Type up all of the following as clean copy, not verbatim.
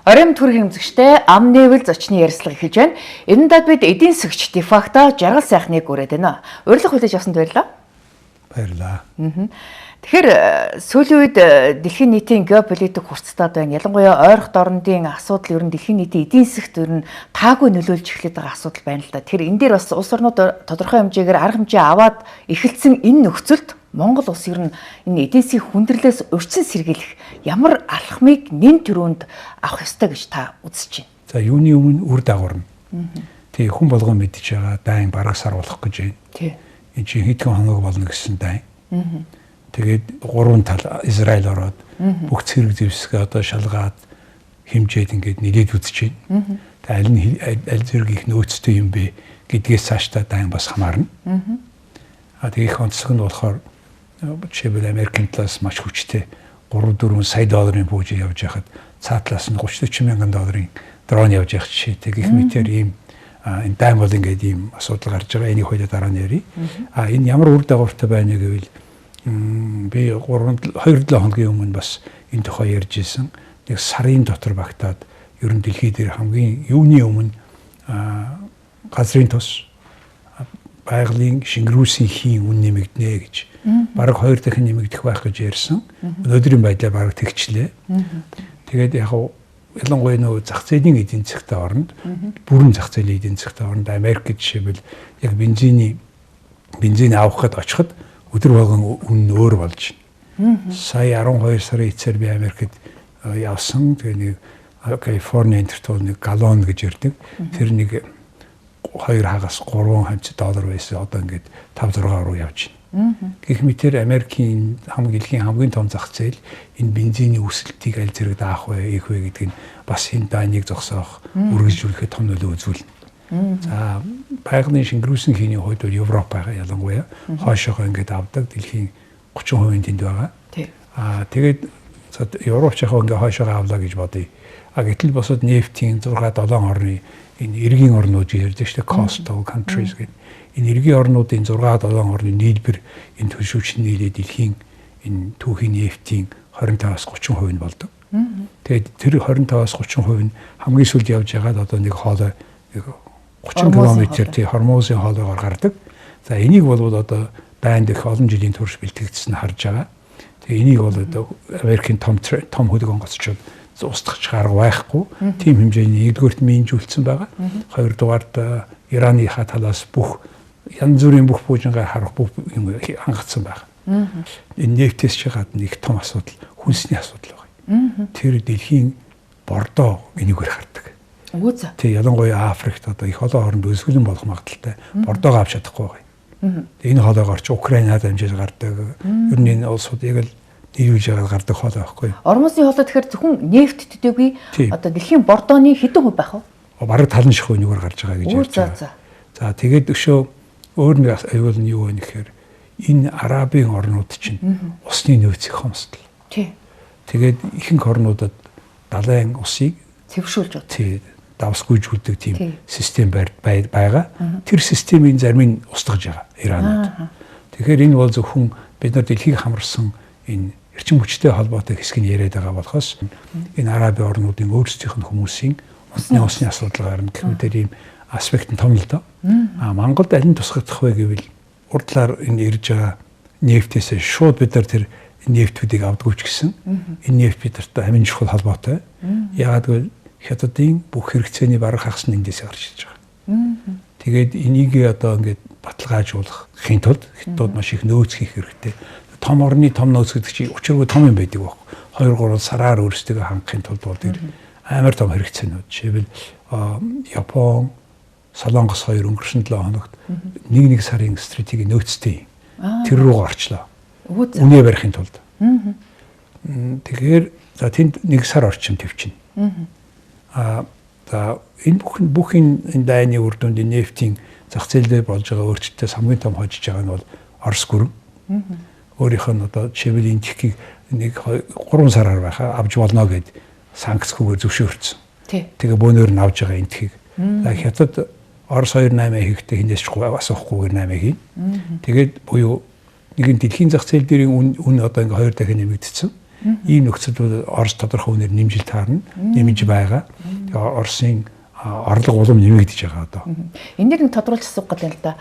Оройн төр хэмжигчтэй ам нээвэл зочны ярилцлага эхэлж байна. Энэ дад бид эдийн засгч дефакто жаргал сайхныг хүрээд байна. Урилга хүлээж авсанд баярлалаа. Баярлалаа. Тэгэхээр сүүлийн үед дэлхийн нийтийн геополитик хурцтаад байна. Ялангуяа ойрхон дорнодын асуудал ер нь дэлхийн нийтийн эдийн засгт ер нь таагүй нөлөөлж эхлэх байгаа асуудал байна л да. Тэгэхээр энэ дээр бас улс орнууд тодорхой хэмжээгээр арга хэмжээ аваад эхэлсэн энэ нөхцөлд Монгол улс ер нь энэ эдийн засгийн хүндрэлээс урьдчилан сэргийлэх ямар алхмыг нэн төрөнд авах ёстой гэж та үзэж байна. За юуны өмнө үр дагавар нь. Тэгээ хүн болгон мэдж байгаа дайн бараг сар болох гэж байна. Тий. Энд чинь хэдхэн хоног болно гэсэн дайн. Тэгээд гурван тал Израиль ороод бүх цэрэг зэвсгээ одоо шалгаад хэмжээд ингээд нэлээд үзэж байна. Тэгээд аль зэрэг их нөөцтэй юм бэ гэдгээс цаашдаа дайн бас хамаарна. Тэгээд их онцлог нь болохоор жишээлбэл Америкийн талаас маш хүчтэй 3-4 сая долларын пүүж явж байхад цаатлаас нь 30-40 мянган долларын дрон явж явах жишээтэй гэх мэтээр ийм энэ дайм бол ингээд ийм асуудал гарч байгаа. Энийг хоёул дараа нь ярив. Энэ ямар үр дагавартай байна гэвэл би 2-7 хоногийн өмнө бас энэ тухай ярьж ирсэн. Нэг сарын дотор багтаад ер нь дэлхий дээр хамгийн юуны өмнө газрын тус байгалийн шингэрүүлсэн хийн үн нэмэгдэнэ гэж бараг 2 дахин нэмэгдэх байх гэж ярьсан. Өнөөдрийн байдлаар бараг тэгчлээ. Тэгээд яг ялангуяа нөө зах зээлийн эдийн засгийн оронд бүрэн зах зээлийн эдийн засгийн оронд Америк жишээлбэл яг бензин авах гээд очиход өдөр болгон үн өөр болж байна. Сая 12 сарын эцээр би Америкт явсан. Тэгээ нэг Калифорни энтертол нэг галлон гэж ярьдаг. Тэр нэг 2 хагас 3 хэмжээ доллар байсан. Одоо ингээд 5-6 руу явж байна. Гэх мэтээр Америкийн дэлхийн хамгийн том зах зээл энэ бензиний өсөлтийг аль зэрэг даах вэ, ийх вэ гэдэг нь бас энэ дайныг зогсоох, үргэлжлүүлэхэд том нөлөө үзүүлнэ. За байгалийн шингэрүүлсэн хийний хувьд Европ байгаа ялангуяа хойшоогоо ингээд авдаг дэлхийн 30% тэнд байгаа. Тэгээд Европч яг ингээд хойшоогоо авлаа гэж бодъё. Гэтэл босод нефтийн 6-7 орны энэ эргийн орнууд ярьдаг шүү дээ, coastal countries гэдэг. Энэ эргийн орнуудын 6-7 орны нийлбэр энэ төлшөөч нийлээд дэлхийн энэ түүхийн нефтийн 25-30% нь болдог. Тэгээд тэр 25-30% нь хамгийн сүүлд явж байгаад одоо нэг хоолой 30 км тий Хормозын хоолойгоор гардаг. За энийг бол одоо байнь дэх олон жилийн турш бэлтгэгдсэн харж байгаа. Тэгээ энийг бол одоо Америкийн том хөдөө онгоцчууд устгах арга байхгүй. Тим хэмжээний нэгдүгээрт минжүүлсэн байгаа. Хоёрдугаарт Ираны талаас бүх янз бүрийн бүх бүжингээ харах бүх юм хангацсан байна. Энэ нефтээс ч гадна их том асуудал, хүнсний асуудал байна. Тэр дэлхийн бордоо энийгээр хардаг. Тэг ялангуяа Африкт одоо их олон хооронд өсгөлэн болох магадaltaй бордоог авч чадахгүй байгаа. Энэ хоолойгоор ч Украинад амжиж гардаг. Ер нь энэ улсууд яг л нийлүүлж байгаа гардаг хоолой байхгүй. Ормосын хоолой тэгэхээр зөвхөн нефт төдийгүй одоо дэлхийн бордооны хэдэн хувь байх вэ? Бараг талан ших үнэгээр гарч байгаа гэж ярьж байгаа. За тэгээд өшөө өөр нэг аюул нь юу вэ гэхээр энэ арабын орнууд чинь усны нөөцийг хомсдол. Тэгээд ихэнх орнуудад далайн усыг цэвэршүүлж байна. Тий, давсгүйжүүлдэг тийм систем байгаа. Тэр системийн зарим нь устгаж байгаа Иранууд. Тэгэхээр энэ бол зөвхөн бид нар дэлхийг хамарсан энэ эрчим хүчтэй холбоотой хэсгийг яриад байгаа болохоос энэ арабын орнуудын өөрсдийнх нь хүмүүсийн усны асуудал гарна гэх мэт ийм аспект нь том л доо. Монголд аль нь тусгагдах вэ гэвэл урд талаар энэ ирж байгаа нефтээс шууд бид нар тэр нефтүүдийг авдаггүй ч гэсэн энэ нефт бидэрт амин чухал холбоотой. Яагаад гэвэл хятадын бүх хэрэгцээний бараг хагас нь эндээс гарч ирж байгаа. Тэгээд энийг одоо ингээд баталгаажуулахын тулд хятадууд маш их нөөц хийх хэрэгтэй. Том орны том нөөц гэдэг чинь учиргүй том юм байдаг баг. 2-3 сараар өөрсдөө хангахын тулд бол тэр амар том хэрэгцээнүүд. Жишээлбэл Япон, Солонгос хоёр өнгөрсөн 7 хоногт нэг сарын стратеги нөөцтэй тэр рүү орчлоо. Үнэ барихын тулд. Тэгэхээр за тэнд 1 сар орчим төвчин. За энэ бүх энэ дайны үр дүнд нефтийн зах зээлээр болж байгаа өөрчлөлтөөс хамгийн том хожиж байгаа нь бол Орос гүрэн. Өөрийнх нь одоо жишээлбэл энэ техникийг нэг 3 сараар байхаа авч болно гэд санкцгүйгээр зөвшөөрсөн. Тэгээ бөөнөр нь авж байгаа энэ техник. Хятад Орос 2.8 хийхдээ хинээс ч асуухгүйгээр 8 хийн. Тэгээд буюу нэгэн дэлхийн зах зээл дээрийн үн одоо ингээ 2 дахин нэмэгдсэн. Ийм нөхцөлд Орос тодорхой үнээр нэмжил таарна, нэмж байгаа. Тэгээ Оросын орлого улам нэмэгдэж байгаа одоо. Энэ дээр нэг тодруулж асуух гэдэг юм л да.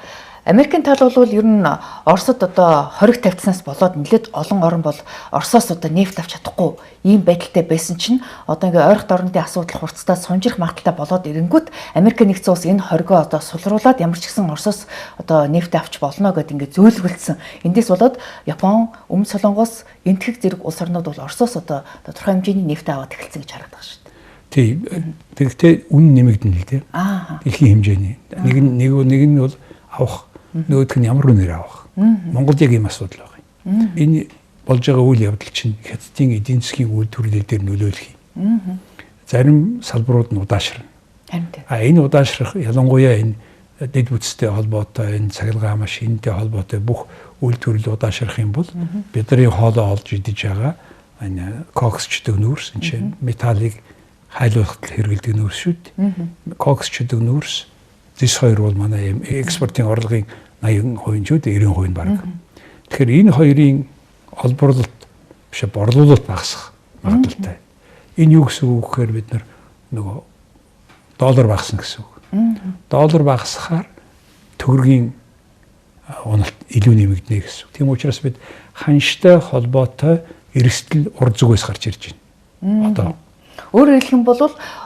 Америкийн тал бол ер нь Оросод одоо хориг тавьцснаас болоод нэлээд олон орн бол Оросоос одоо нефть авч чадахгүй ийм байдалтай байсан чинь одоо ингээ ойрхон орнуудын асуудал хурцтай сунжирах магадaltaй болоод ирэнгүүт Америк нэгдсэн улс энэ хоригоо одоо сулруулад ямар ч гэсэн Оросоос одоо нефть авч болно гэдээ ингээ зөөлгөлдсөн. Эндээс болоод Япон, Өмнөд Солонгос, энтхэг зэрэг улс орнууд бол Оросоос одоо тодорхой хэмжээний нефть аваад эхэлсэн гэж хараад байгаа шүү дээ. Тийм. Тэгэхдээ үн нэмэгдэнэ л дээ. Дэлхийн хэмжээний. Нэг нь бол авах, нөгөөх нь ямар үнээр авах. Монголд яг ийм асуудал байгаа юм. Энэ болж байгаа үйл явдал чинь хятадын эдийн засгийн үйлдвэрлэл дээр нөлөөлөх юм. Зарим салбарууд нь удаашрна. Энэ удаашрах ялангуяа энэ дэд бүтцтэй холбоотой, энэ цахилгаан машинтай холбоотой бүх үйлдвэрлэл удаашрах юм бол бидний хоолоо олж идэж байгаа энэ коксчдөг нүүрс энэ чинь металлыг хайлуулахад хэрэглэдэг нүүрс шүү дээ. Коксчдөг нүүрс зис хоёр бол манай экспортын орлогын 80% ч үү 90% баг. Тэгэхээр энэ хоёрын олборлолт биш борлуулалт багасах магадaltaй. Энэ юу гэсэн үг гэхээр бид нөгөө доллар багасна гэсэн үг. Доллар багасхаар төгрөгийн уналт илүү нэмэгдэнэ гэсэн үг. Тийм учраас бид ханштай холбоотой эрсдэл урд зүгээс гарч ирж байна. Одоо өөрөөр хэлэх юм бол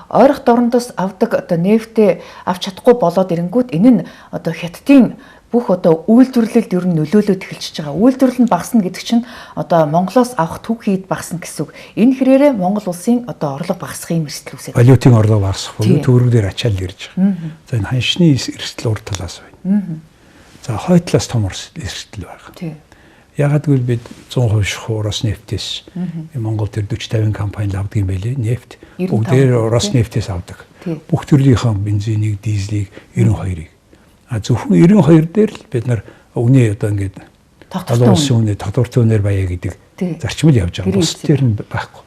ойрох дорндоос авдаг одоо нефтээ авч чадахгүй болоод ирэнгүүт энэ нь одоо хятадын бүх одоо үйлдвэрлэлд ер нь нөлөөлөд эхэлчихэж байгаа. Үйлдвэрлэл нь багасна гэдэг чинь одоо Монголоос авах түүхийд багасна гэсэн үг. Энэ хэрээрээ Монгол улсын одоо орлого багасхын юм эрсдэл үүсэж байна. Валютын орлого багасах буюу төгрөгөөр ачаал ирж байгаа. За энэ ханшны эрсдэл урд талаас байна. За хойд талаас том эрсдэл байгаа. Ягаад гэвэл бид 100% шахуу Роснефтээс Монгол төр 40-50 компани авдаг юм байлээ. Нефть бүгдээр Роснефтээс авдаг. Бүх төрлийнхөө бензинийг, дизелийг 92-ыг. Зөвхөн 92 дээр л бид нар үнэ одоо ингээд олон улсын үнэ тогтвортой үнээр баяа гэдэг зарчмал явж байгаа. Бусад дээр нь байхгүй.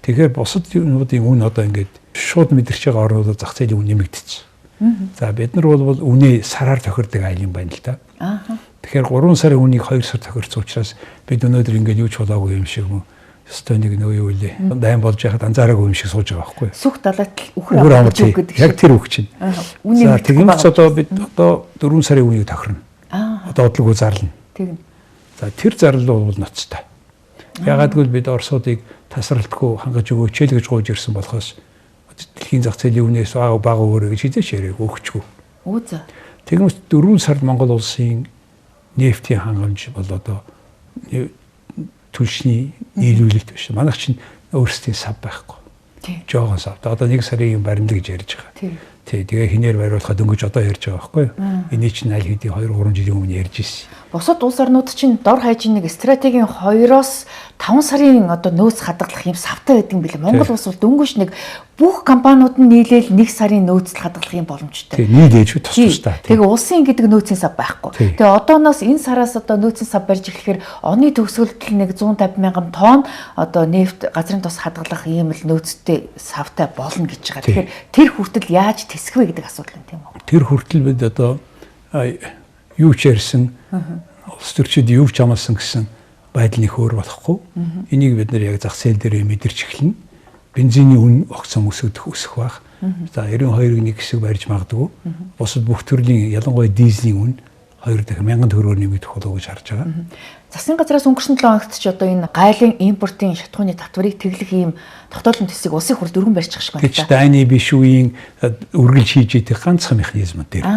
Тэгэхээр бусад юмнуудын үн одоо ингээд шууд мэдэрч байгаа орнуудад зах зээлийн үн нэмэгдчихсэн. За бид нар бол үнэ сараар тохирдог айл юм байна л да. Тэгэхээр 3 сарын үнийг 2 сар тохирсон учраас бид өнөөдөр ингээд юу ч болоогүй юм шиг юм. Өстой нэг нөө юу вэ? Дайм болж яхад анзаараагүй юм шиг сууж байгаа байхгүй юу? Сүх далайт үхэр авч өгөх гэдэг шиг. Яг тэр үг чинь. За тэгмээс одоо бид одоо 4 сарын үнийг тохирно. Одоо бодлого зарлана. Тэгнь. За тэр зарлал бол ноцтой. Ягаад гэвэл бид Оросуудыг тасралтгүй хангаж өгөөч л гэж гуйж ирсэн болохоос дэлхийн зах зээлийн үнээс бага өөрөө гэж хизээч яриаг өгчгүй. Үгүй за. Тэгмээс 4 сард Монгол улсын нефтийн хангамж бол одоо түлшний нийлүүлэлт биш. Манайх чинь өөрсдийн сав байхгүй. Жоогон сав. Одоо 1 сарын баримт гэж ярьж байгаа. Тэгээ хинээр бариулахад өнгөж одоо ярьж байгаа байхгүй юу? Эний чинь аль хэдийн 2-3 жилийн өмнө ярьж ирсэн. Бусад улс орнууд чинь дор хаяж нэг стратегийн 2-оос 5 сарын одоо нөөц хадгалах юм савтай байдаг юм билээ. Монгол улс бол дөнгөж нэг бүх компаниуд нь нийлээл 1 сарын нөөцөл хадгалах юм боломжтой. Нийлээж тус тустай. Тэгээ улсын гэдэг нөөцийн сав байхгүй. Тэгээ одооноос энэ сараас одоо нөөцийн сав барьж эхлэхээр оны төгсгөлд нэг 150 мянган тонн одоо нефть газрын тус хадгалах ийм л нөөцтэй савтай болно гэж байгаа. Тэгэхээр тэр хүртэл яаж тэсэх вэ гэдэг асуудал юм тийм үү? Тэр хүртэл бид одоо юу ч ярьсан улс төрчид юу ч амлсан гэсэн байдал нэг өөр болохгүй. Энийг бид нэр яг зах зээл дээр мэдэрч эхэлнэ. Бензиний үн огцом өсөх байх. За 92-ыг нэг хэсэг барьж магадгүй. Бусад бүх төрлийн ялангуяа дизелийн үн 2 дахин 1000 төгрөгөөр нэмэгдэх болов гэж харж байгаа. Засгийн газраас өнгөрсөн 7 хоногт ч одоо энэ гайлын импортын шатхууны татварыг тэглэх ийм тогтоолын төсвийг улсын хурд өргөн барьж байгаа юм байна. Гэвч дайны биш үеийн үргэлж хийж идэх ганцхан механизм дээр.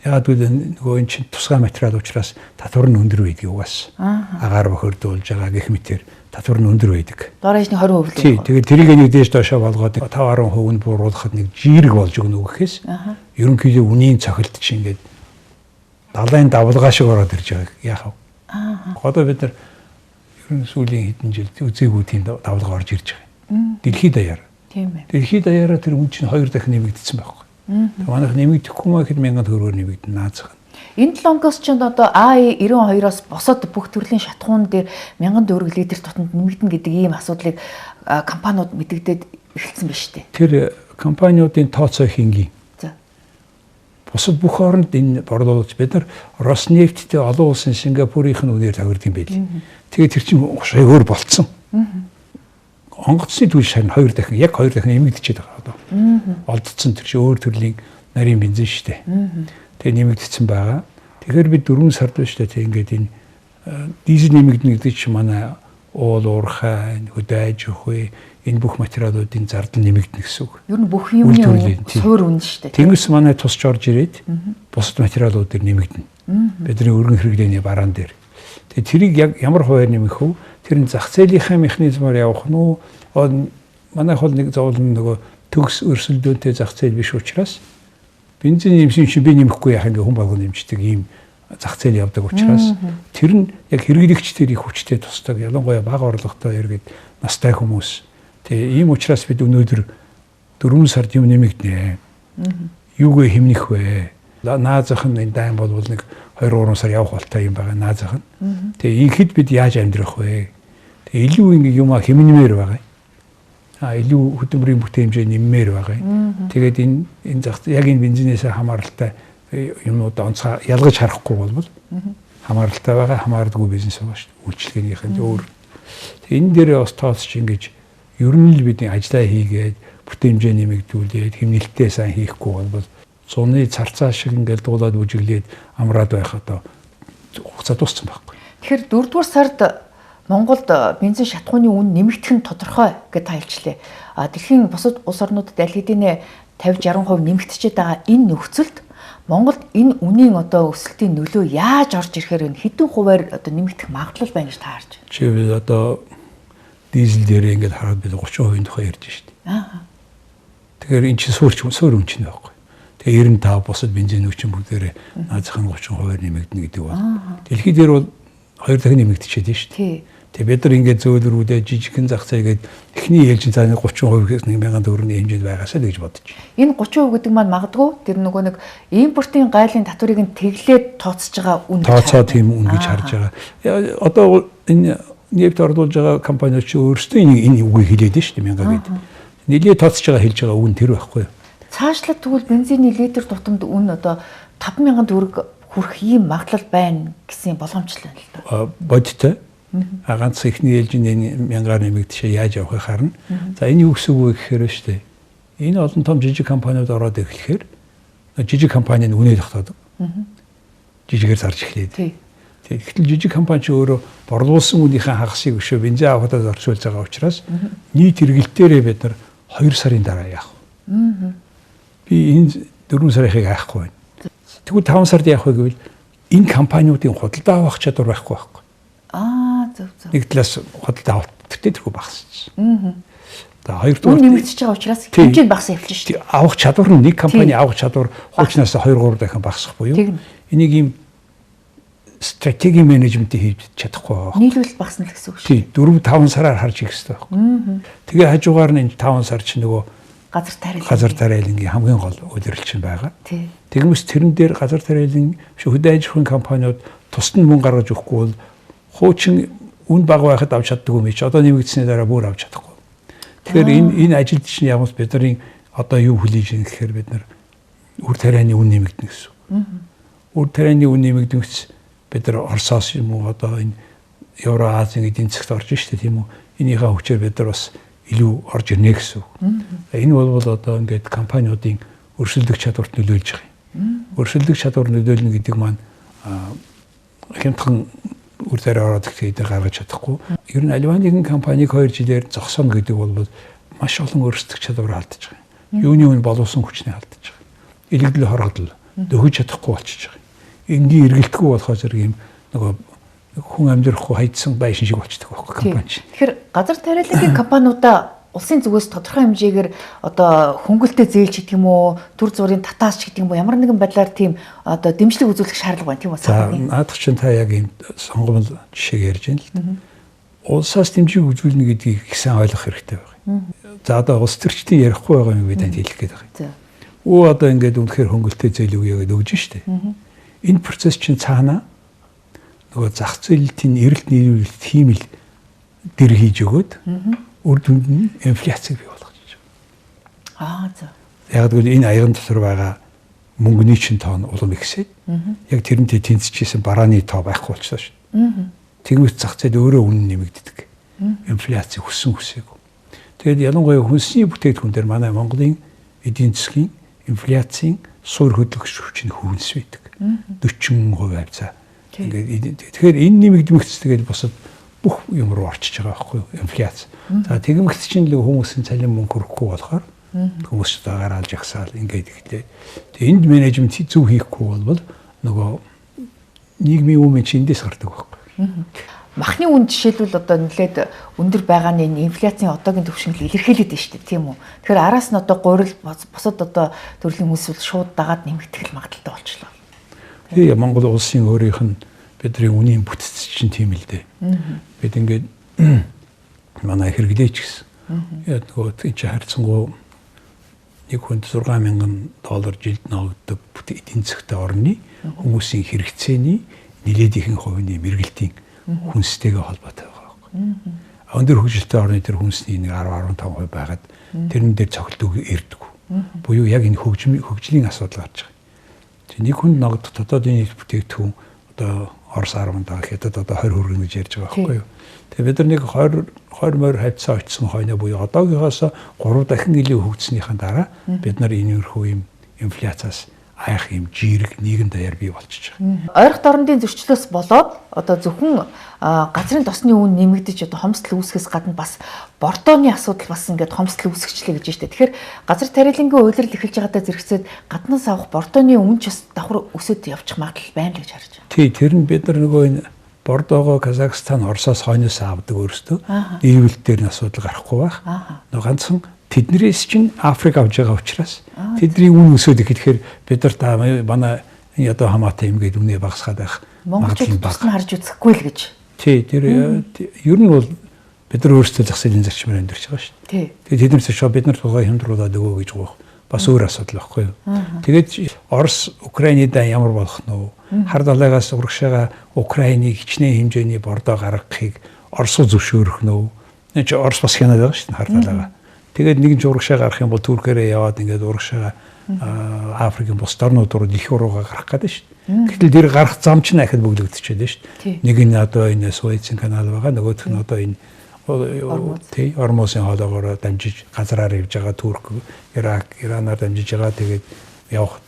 Ягаад гэвэл нөгөө эн чинь тусгай материал учраас татвар нь өндөр байдаг угаас. Агаар бохирдуулж байгаа гэх мэтэр татвар нь өндөр байдаг. Доорож нь 20% л. Тийм. Тэгээд тэрийг нэг дээш доошоо болгоод 5-10% нь бууруулахад нэг жирэг болж өгнө гэхээс ерөнхийдөө үнийн цохилт чинь ингээд далайн давлгаа шиг ороод ирж байгаа яах вэ? Одоо бид нар ерөн сүүлийн хэдэн жилд үзээгүй тийм давлгаа орж ирж байгаа. Дэлхийд даяар. Тийм ээ. Дэлхийд даяараа тэр үн чинь 2 дахин нэмэгдсэн байхгүй. Манайх нэмэгдэхгүй маа гэхэд 1000 төгрөгөөр нэмэгдэн наацхан. Энэ 7 оноос ч одоо АИ-92-оос босоод бүх төрлийн шатхуун дээр 1000 төгрөг литр тутамд нэмэгдэнэ гэдэг ийм асуудлыг компаниуд мэдэгдээд эхэлсэн байна шүү дээ. Тэр компаниудын тооцоо хингийн. За. Бусад бүх оронд энэ борлуулж бид нар Роснефттэй олон улсын Сингапурын үнээр тохирдог юм байл. Тэгээд тэр чинь ушаа өөр болцсон. Онгоцны түлш харин 2 дахин нэмэгдчихэд байгаа одоо. Олдсон тэр чинь өөр төрлийн нарийн бензин шүү дээ. Тэгээ нэмэгдсэн байгаа. Тэгэхээр бид 4 сард байна шүү дээ. Тэг ингээд энэ дизель нэмэгдэнэ гэдэг чинь манай уул уурхай, хөдөө аж ахуй энэ бүх материалуудын зардал нэмэгдэнэ гэсэн үг. Ер нь бүх юмны суур үнэ шүү дээ. Тэнгис манай тусч орж ирээд бусад материалууд дээр нэмэгдэнэ. Бидний өргөн хэрэглээний бараан дээр. Тэгээ тэрийг яг ямар хуваар нэмэх вэ? Тэр нь зах зээлийнхаа механизмаар явах нь уу? Манайх бол нэг зовлон нөгөө төгс өрсөлдөөнтэй зах зээл биш учраас бензин нэмсэн чинь би нэмэхгүй яах ингээ хүн болгон нэмждэг ийм зах зээл явдаг учраас тэр нь яг хэрэглэгчдэр их хүчтэй тусдаг. Ялангуяа бага орлоготой эргээд настай хүмүүс. Тэгээ ийм учраас бид өнөөдөр 4 сард юм нэмэгдэнэ. Юугээ хэмнэх вэ? Наазах нь энэ дайн бол нэг 2-3 сар явах болтой юм байгаа наазах нь. Тэгээ инхэд бид яаж амьдрах вэ? Тэгээ илүү ингээ юмаа хэмнэмээр байгаа. Илүү хөдөлмөрийн бүтээмжээ нэммээр байгаа. Тэгээд энэ яг энэ бензинээс хамааралтай юмнуудаа онцгой ялгаж харахгүй болбол хамааралтай байгаа хамаардаггүй бизнес байгаа шүү дээ. Үйлчлэгээнийхэн өөр. Тэгээд энэ дээр бас тооцч ингэж ер нь л бидний ажиллаа хийгээд бүтээмжээ нэмэгдүүлээд хэмнэлтээ сайн хийхгүй болбол зуны царцаа шиг ингээл дуулаад үжиглээд амраад байх одоо хугацаа дууссан байхгүй. Тэгэхээр 4-р сард Монголд бензин шатхууны үн нэмэгдэх нь тодорхой гэж тайлчлаа. Дэлхийн бусад улс орнуудад аль хэдийн 50-60% нэмэгдчихэд байгаа энэ нөхцөлд Монголд энэ үнийн одоо өсөлтийн нөлөө яаж орж ирэхээр хэдэн хувиар одоо нэмэгдэх магадлал байна гэж та харж байна? Чи одоо дизель дээр ингээд хараад бид 30% тухай ярьж штеп. Тэгэхээр эн чинь суур үн чинь байхгүй. Тэгээ 95 бусад бензин үчин бүгдээрээ наазахын 30% нэмэгдэнэ гэдэг байна. Дэлхий дээр бол 2 дахин нэмэгдчихэд шүү дээ. Тэгээ бид нар ингээд зөөлрүүдээ жижигхэн зах зээгээд эхний ээлжин цааны 30%-ээс 1000 төгрөгийн хэмжээнд байгаасаа л гэж бодож байна. Энэ 30% гэдэг маань магадгүй тэр нөгөө нэг импортын гайлын татварыг нь тэглээд тооцож байгаа үн гэж тооцоо тийм үн гэж харж байгаа. Одоо энэ нефт орлуулж байгаа компаниуд ч өөрсдөө энэ үгийг хэлээд шүү дээ 1000 гэдэг. Нэлээд тооцож байгаа хэлж байгаа үн тэр байхгүй юу? Цаашлаад тэгвэл бензиний литр тутамд үн одоо 5000 төгрөг хүрэх ийм магадлал байна гэсэн боломжтой л да. Бодтой. Ганц ихний ээлжийн 1000-аар нэмэгдэшээ яаж явахыг харна. За энэ юу гэсэн үг вэ гэхээр шүү дээ. Энэ олон том жижиг компаниуд ороод ирэхээр жижиг компани нь үнэ тогтоодог. Жижигээр зарж эхлэв. Тэгэхдээ жижиг компани ч өөрөө борлуулсан үнийхээ хагасыг өшөө бензин авахтаа зарцуулж байгаа учраас нийт хэрэгэлтээрээ бид нар 2 сарын дараа яах вэ? Би энэ 4 сарыг яахгүй байна. Тэгвэл 5 сард яах вэ гэвэл энэ компаниудын худалдаа авах чадвар байхгүй байхгүй. Зөв. Нэг талаас худалдаа авалт тэрхүү багасчихсан. За хоёрдугаар үн нэмэгдэж байгаа учраас хэмжээ нь багасаа явчихна шүү дээ. Авах чадвар нь нэг компани авах чадвар хуучнаас 2-3 дахин багасах буюу энийг ийм стратеги менежментийг хийж чадахгүй байгаа. Нийлүүлэлт багасна л гэсэн үг Тий, шүү. 4-5 сараар харж ирэх хэрэгтэй байхгүй. Тэгээ хажуугаар нь энэ 5 сар чинь нөгөө газар тариалангийн хамгийн гол удирдлагч нь байгаа. Тэгмээс тэрэн дээр газар тариалан хөдөө аж ахуйн компаниуд тусад нь мөнгө гаргаж өгөхгүй бол хуучин үн бага байхад авч чаддаг юм чи одоо нэмэгдсэний дараа бүр авч чадахгүй. Тэгэхээр энэ ажилд чинь ямар бид нарын одоо юу хүлээж ийн гэхээр бид нар үр тарианы үн нэмэгдэнэ гэсэн. Үр тарианы үн нэмэгдэнэс бид нар Оросоос юм уу одоо энэ Евроазийн эдийн засагт орж штэ тийм үү. Энийхээ хүчээр бид нар бас илүү орж ирнэ гэсэн. Энэ бол одоо ингээд компаниудын өрсөлдөх чадварт нөлөөлж байгаа юм. Өрсөлдөх чадвар нөлөөлнө гэдэг маань хямдхан үр тариа ороод ихтэй гаргаж чадахгүй. Ер нь альва нэгэн компаниг 2 жилээр зогсооно гэдэг бол маш олон өрсөлдөх чадвар алдаж байгаа юм. Юуны үн боловсон хүчний алдаж байгаа. Илэгдэл хорогдол дөхөж чадахгүй болчихж байгаа. Энгийн эргэлтгүй болохоо зэрэг юм нөгөө хүн амьдрахгүй хайдсан байшин шиг болчихдог байхгүй компани. Тэгэхээр газар тариалагын компаниудаа улсын зүгээс тодорхой хэмжээгээр одоо хөнгөлөлтөд зээлч гэдэг юм уу, төр зургийн татаас ч гэдэг юм уу, ямар нэгэн байдлаар тийм одоо дэмжлэг үзүүлэх шаардлага байна тийм үү? За наадах чинь та яг ийм сонгомл жишээг ярьж байна л. Улсаас дэмжлэг үзүүлнэ гэдгийг их сайн ойлгох хэрэгтэй байна. За одоо улс төрчдийн ярихгүй байгаа юм би танд хэлэх гээд байгаа. Өө одоо ингээд үнэхээр хөнгөлөлтөд зээл өгье гэдэг өгж штэ. Энэ процесс чинь цаанаа нөгөө зах зээлтийн эрэлт нийлүүлэлт хиймэл дэр хийж өгөөд үр дүнд нь инфляцийг бий болгож байгаа. За. Яг гэвэл энэ аяган дотор байгаа мөнгөний чин тоо нь улам ихсээд яг тэрнтэй тэнцэжсэн барааны тоо байхгүй болчихсон шүү. Тэгмэс зах зээл өөрөө үнэн нэмэгддэг. Инфляци хүссэн хүсээгүй. Тэгээд ялангуяа хүнсний бүтээгдэхүүн дээр манай Монголын эдийн засгийн инфляцийн суур хөдөлгөгч хүч нь хүнс байдаг. 40% хавцаа. Тэгэхээр энэ нэмэгдмэгц тэгээд босод бүх юм руу орчиж байгаа байхгүй юу? Инфляц. За тэгмэгц чинь л хүмүүсийн цалин мөнгө хөрөхгүй болохоор хүмүүс гараалжягсаал ингээд ихтэй. Тэгээд энд менежмент зөв хийхгүй бол нөгөө нийгмийн үн чинь эндээс гардаг байхгүй. Махны үн жишээлбэл одоо нэлээд өндөр байгаа нь инфляцийн одоогийн төвшинглийг илэрхийлээд байна шүү дээ, тийм үү? Тэгэхээр араас нь одоо гурил босод одоо төрлийн хүмүүс шууд дагаад нэмэгдэх магадaltaй болчихлоо. Тэгээ Монгол улсын өөрийнх нь бидний үнийн бүтц чинь тийм л дээ. Бид ингээд манай хэрэглээч гэсэн. Яг нөгөө чи харьцангуй нэг хүнд $6,000 жилд ногддог эдийн засгтай орны хүмүүсийн хэрэгцээний нэлээд ихэнх хувийн мэргэлтийн хүнстэйгээ холбоотой байгаа байхгүй. Өндөр хөгжилтэй орны тэр хүнсний 10-15% байгаад тэрэн дээр цогцолтог ирдэг. Буюу яг энэ хөгжлийн асуудал гарч байгаа. Нэг хүнд ногдох дотоодын нийт бүтээгдэхүүн одоо Орос 10 даа хятад одоо 20 хүргэн гэж ярьж байгаа байхгүй юу. Тэгээ бид нар нэг 20 морь хавцаа очсон хойно буюу одоогийнхоос 3 дахин илүү хөгжснийхаа дараа бид нар энэ өрхөө юм инфляцаас айх юм жирэг нийгэм даяар бий болчихж байгаа. Ойрох дорнодын зөрчлөөс болоод одоо зөвхөн газрын тосны үн нэмэгдэж одоо хомсдол үүсгэхээс гадна бас бордооны асуудал бас ингээд хомсдол үүсгэжлээ гэж байна. Тэгэхээр газар тариалангийн үйлрэл эхэлж байгаадаа зэрэгцээд гаднаас авах бордооны үн ч бас давхар өсөд явчих магадлал байна л гэж харж байна. Тий, тэр нь бид нар нөгөө энэ бордоогоо Казахстан, Оросоос хойноос авдаг өөрсдөө. Ийвэл дээр нь асуудал гарахгүй байх. Нөгөө ганцхан тэднэрээс чинь Африк авж байгаа учраас тэдний үн өсөд ихэхээр бид нар манай ядуу хамаатай юм гээд үнэ багасгаад байх магадлал баг харж үзэхгүй л гэж. Тий, тэр ер нь бол бид нар өөрсдөө зах зээлийн зарчмаар амьдарч байгаа шүү дээ. Тэгээд тэднээс ч бид нар тугай хямдруулаад өгөө гэж гоох бас өөр асуудал байхгүй юу. Тэгээд Орос Украиний дан ямар болох нь вэ? Хар далайгаас урагшаага Украиныг хичнээн хэмжээний бордоо гаргахыг Орос зөвшөөрөх нь. Энэ ч Орос бас хянаад байгаа шүү дээ хар далайгаа. Тэгээд нэгэн ч урагшаа гарах юм бол Туркээрээ яваад ингээд урагшаа Африкийн бус орнууд руу дэлхий руугаа гарах гэдэг шүү дээ. Гэтэл тэр гарах зам чинь ахад бөглөгдөж байна шүү дээ. Нэг нь одоо энэ Суэцийн канал байгаа, нөгөөх нь одоо энэ тий Ормосын хоолоогоор дамжиж газраар явж байгаа Турк, Ирак, Иранаар дамжиж байгаа тэгээд явах.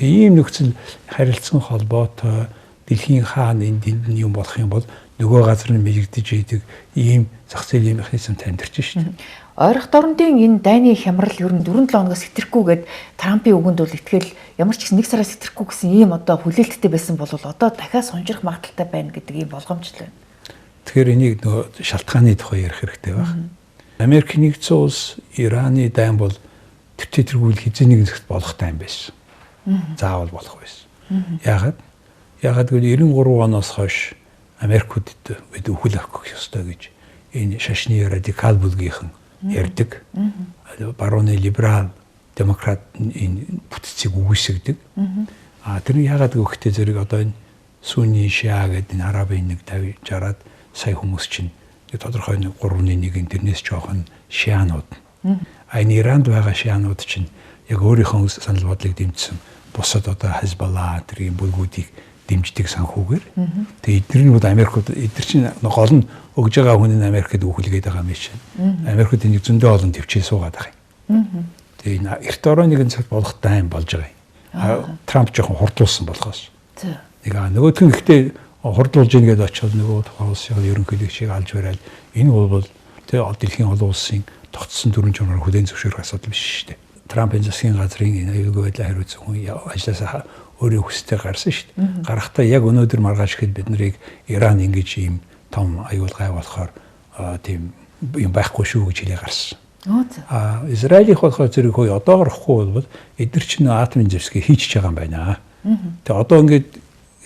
Ийм нөхцөл харилцан холбоотой дэлхийн хаана энд юм болох юм бол нөгөө газар нь мэлэгдэж идэг ийм зах зээлийн механизм таньдэрч шүү дээ. Ойрох дорнодын энэ дайны хямрал ер нь 4-7 хоногоос хэтрэхгүйгээд Трампын үгэнд бол итгэл ямар ч гэсэн 1 сараас хэтрэхгүй гэсэн ийм одоо хүлээлттэй байсан бол одоо дахиад сунжрах магадaltaй байна гэдэг ийм болгоомжтой байна. Тэгэхээр энийг нөгөө шалтгааны тухай ярих хэрэгтэй байна. Америк нэгдсэн улс Ираны дайн бол тэргүүл хизээ нэгэн зэгт болох дайн байсан. Заавал болох байсан. Яагаад гэвэл 93 оноос хойш Америкуудад бид үхэл авах ёстой гэж энэ шашны радикал бүлгийнхэн ярьдаг. Барууны либерал демократ энэ бүтцийг үгүйсгдэг. Тэр нь яагаад гэвэл зэрэг одоо энэ Сүнни Шиа гэдэг энэ Арабын нэг 50-60-аад сая хүмүүс чинь тодорхой 3.1-ийн тэрнээс жоохон шианууд. Энэ Иранд байгаа шианууд чинь яг өөрийнхөө санал бодлыг дэмжсэн бусад одоо Хизбалла тэрийн бүлгүүдийг дэмждэг санхүүгээр. Тэгээ эдгээр нь бол Америкууд эдгээр чинь гол нь өгж байгаа хүн нь Америкт үхэлгээд байгаа юм чинь. Америкууд энийг зөндөө олон төвчээ суугаад байгаа юм. Тэгээ энэ эрт ороо нэгэн цагт болох дайн болж байгаа юм. Трамп жоохон хурдлуулсан болохоос. Нөгөөх нь гэхдээ хурдлуулж ийн гэдээ очиод нөгөө тухайн улсын ерөнхийлөгчийг алж барайл энэ бол тэгээ дэлхийн олон улсын тогтсон дүрм журмаар хүлээн зөвшөөрөх асуудал биш шүү дээ. Трампын засгийн газрын энэ аюулгүй байдлаа хариуцсан хүн ажилласаа өөрийн хүсэлтэд гарсан шүү дээ. Гарахтаа яг өнөөдөр маргааш ихэд бид нарыг Иран ингэж ийм том аюул гай болохоор тийм юм байхгүй шүү гэж хэлээ гарсан. Израилийнх болохоор зэрэг хөөе одоо гарахгүй бол эдгээр чинь атомын зэвсгээ хийчихэж байгаа юм байна. Тэгээ одоо ингээд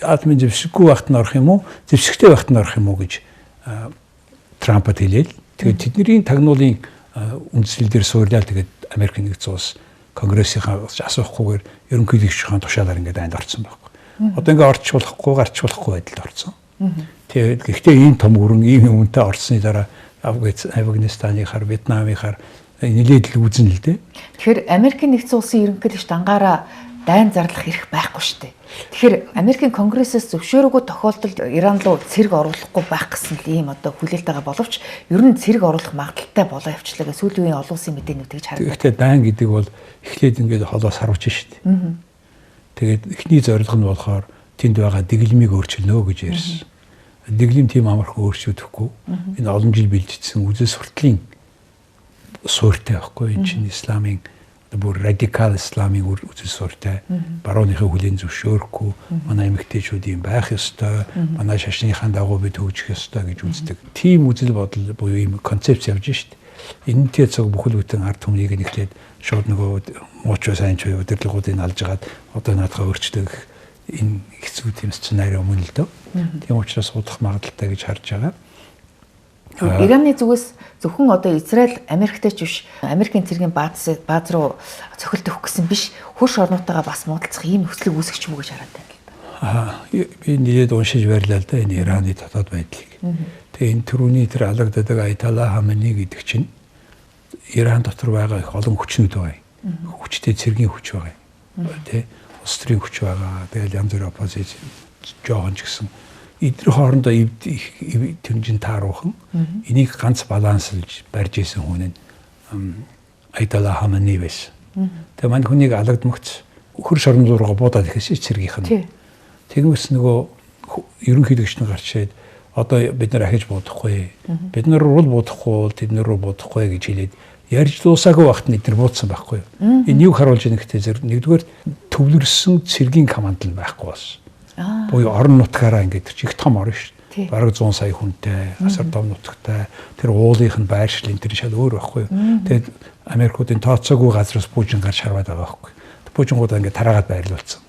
атомын зэвсэггүй багт нь орох юм уу? Зэвсэгтэй багт нь орох юм уу гэж Трампад хэлээл. Тэгээд тэдний тагнуулын үндслэл дээр суурлаад тэгээд Америк нэгдсэн улс конгрессийнхаа асуухгүйгээр ерөнхийлөгчийн тушаалаар ингээд анд орсон байхгүй. Одоо ингээд орч болохгүй байдалд орсон. Тэгээд гэхдээ ийм том өрн ийм юмтай орсны дараа Афганистаныхаар, Вьетнамынхаар нэлээд л үзэн л дээ. Тэгэхээр Америк нэгдсэн улсын ерөнхийлөгч дангаараа дайн зарлах хэрэг байхгүй шүү дээ. Тэгэхээр Америкийн Конгрессээс зөвшөөрөөгүй тохиолдолд Иран руу цэрэг оруулахгүй байх гэсэн л ийм одоо хүлээлт байгаа боловч ер нь цэрэг оруулах магадaltaй болоо явчлаа гэж сүүлийн үеийн олон улсын мэдээнүүд гэж харагдав. Тэгэхдээ дайн гэдэг бол эхлээд ингээд холоос харуулж шүү дээ. Тэгээд эхний зорилго нь болохоор тэнд байгаа дэглэмийг өөрчилнө гэж ярьсан. Дэглэм тийм амархан өөрчлөгдөхгүй. Энэ олон жил бэлдсэн үзэл сурталын суурьтай байхгүй. Энэ чинь исламын бүр радикал исламын үзэл суурьтай барууныхаа хүлээн зөвшөөрөхгүй. Манай эмэгтэйчүүд юм байх ёстой. Манай шашныхаа дагуу бид хөгжих ёстой гэж үздэг. Тийм үзэл бодол буюу ийм концепц явж штт. Энэтэй цаг бүхэл бүтэн ард түмнийг нэхлээд шууд нөгөө муучуу сайн ч удирдлагуудыг алж агаад одоо наадхаа өөрчлөг энэ хэцүү тийм сценари өмнө л дөө. Тийм учраас удах магадaltaй гэж харж байгаа. Ираны зүгээс зөвхөн одоо Израиль Америктэй ч биш Америкийн цэргийн бааз руу цохилт өгөх гэсэн биш хөрш орнуудтайгаа бас муудалцах ийм нөхцөлийг үүсгэж мүү гэж хараад байна л да. Би нэлээд уншиж байрлаа л да энэ Ираны дотоод байдлыг. Тэгээ энэ түрүүний тэр алагддаг Айтала Хамани гэдэг чинь Иран дотор байгаа их олон хүчнүүд байгаа. Хүчтэй цэргийн хүч байгаа. Тэ улс төрийн хүч байгаа. Тэгэл янз бүрийн оппозиц жоохон ч гэсэн эдгээр хоорондоо тэмжин тааруулхан энийг ганц баланслж барьж исэн хүн нь Айтала Хамани байсан. Тэгээ мань хүнийг алагдмагц хөрш орон руугаа буудаад ихэсэн цэргийнх нь. Тэгмээс нөгөө ерөнхийлөгч нь гарч ирээд одоо бид нар ахиж буудахгүй. Бид нар руу буудахгүй, тэд нар руу буудахгүй гэж хэлээд ярьж дуусаагүй вахт нь эдгээр буудсан байхгүй юу. Энэ юг харуулж байгаа гэхдээ зэрэг нэгдүгээр төвлөрсөн цэргийн команд л байхгүй болсон. Буюу орон нутгаараа ингээд их том орн шүү дээ. Бараг 100 сая хүнтэй, асар том нутагтай. Тэр уулынх нь байршлын тэр шал өөр байхгүй юу. Тэгээд Америкуудын тооцоогүй газраас Путин гарч харваад байгаа байхгүй. Путингуудаа ингээд тараагаад байрлуулсан.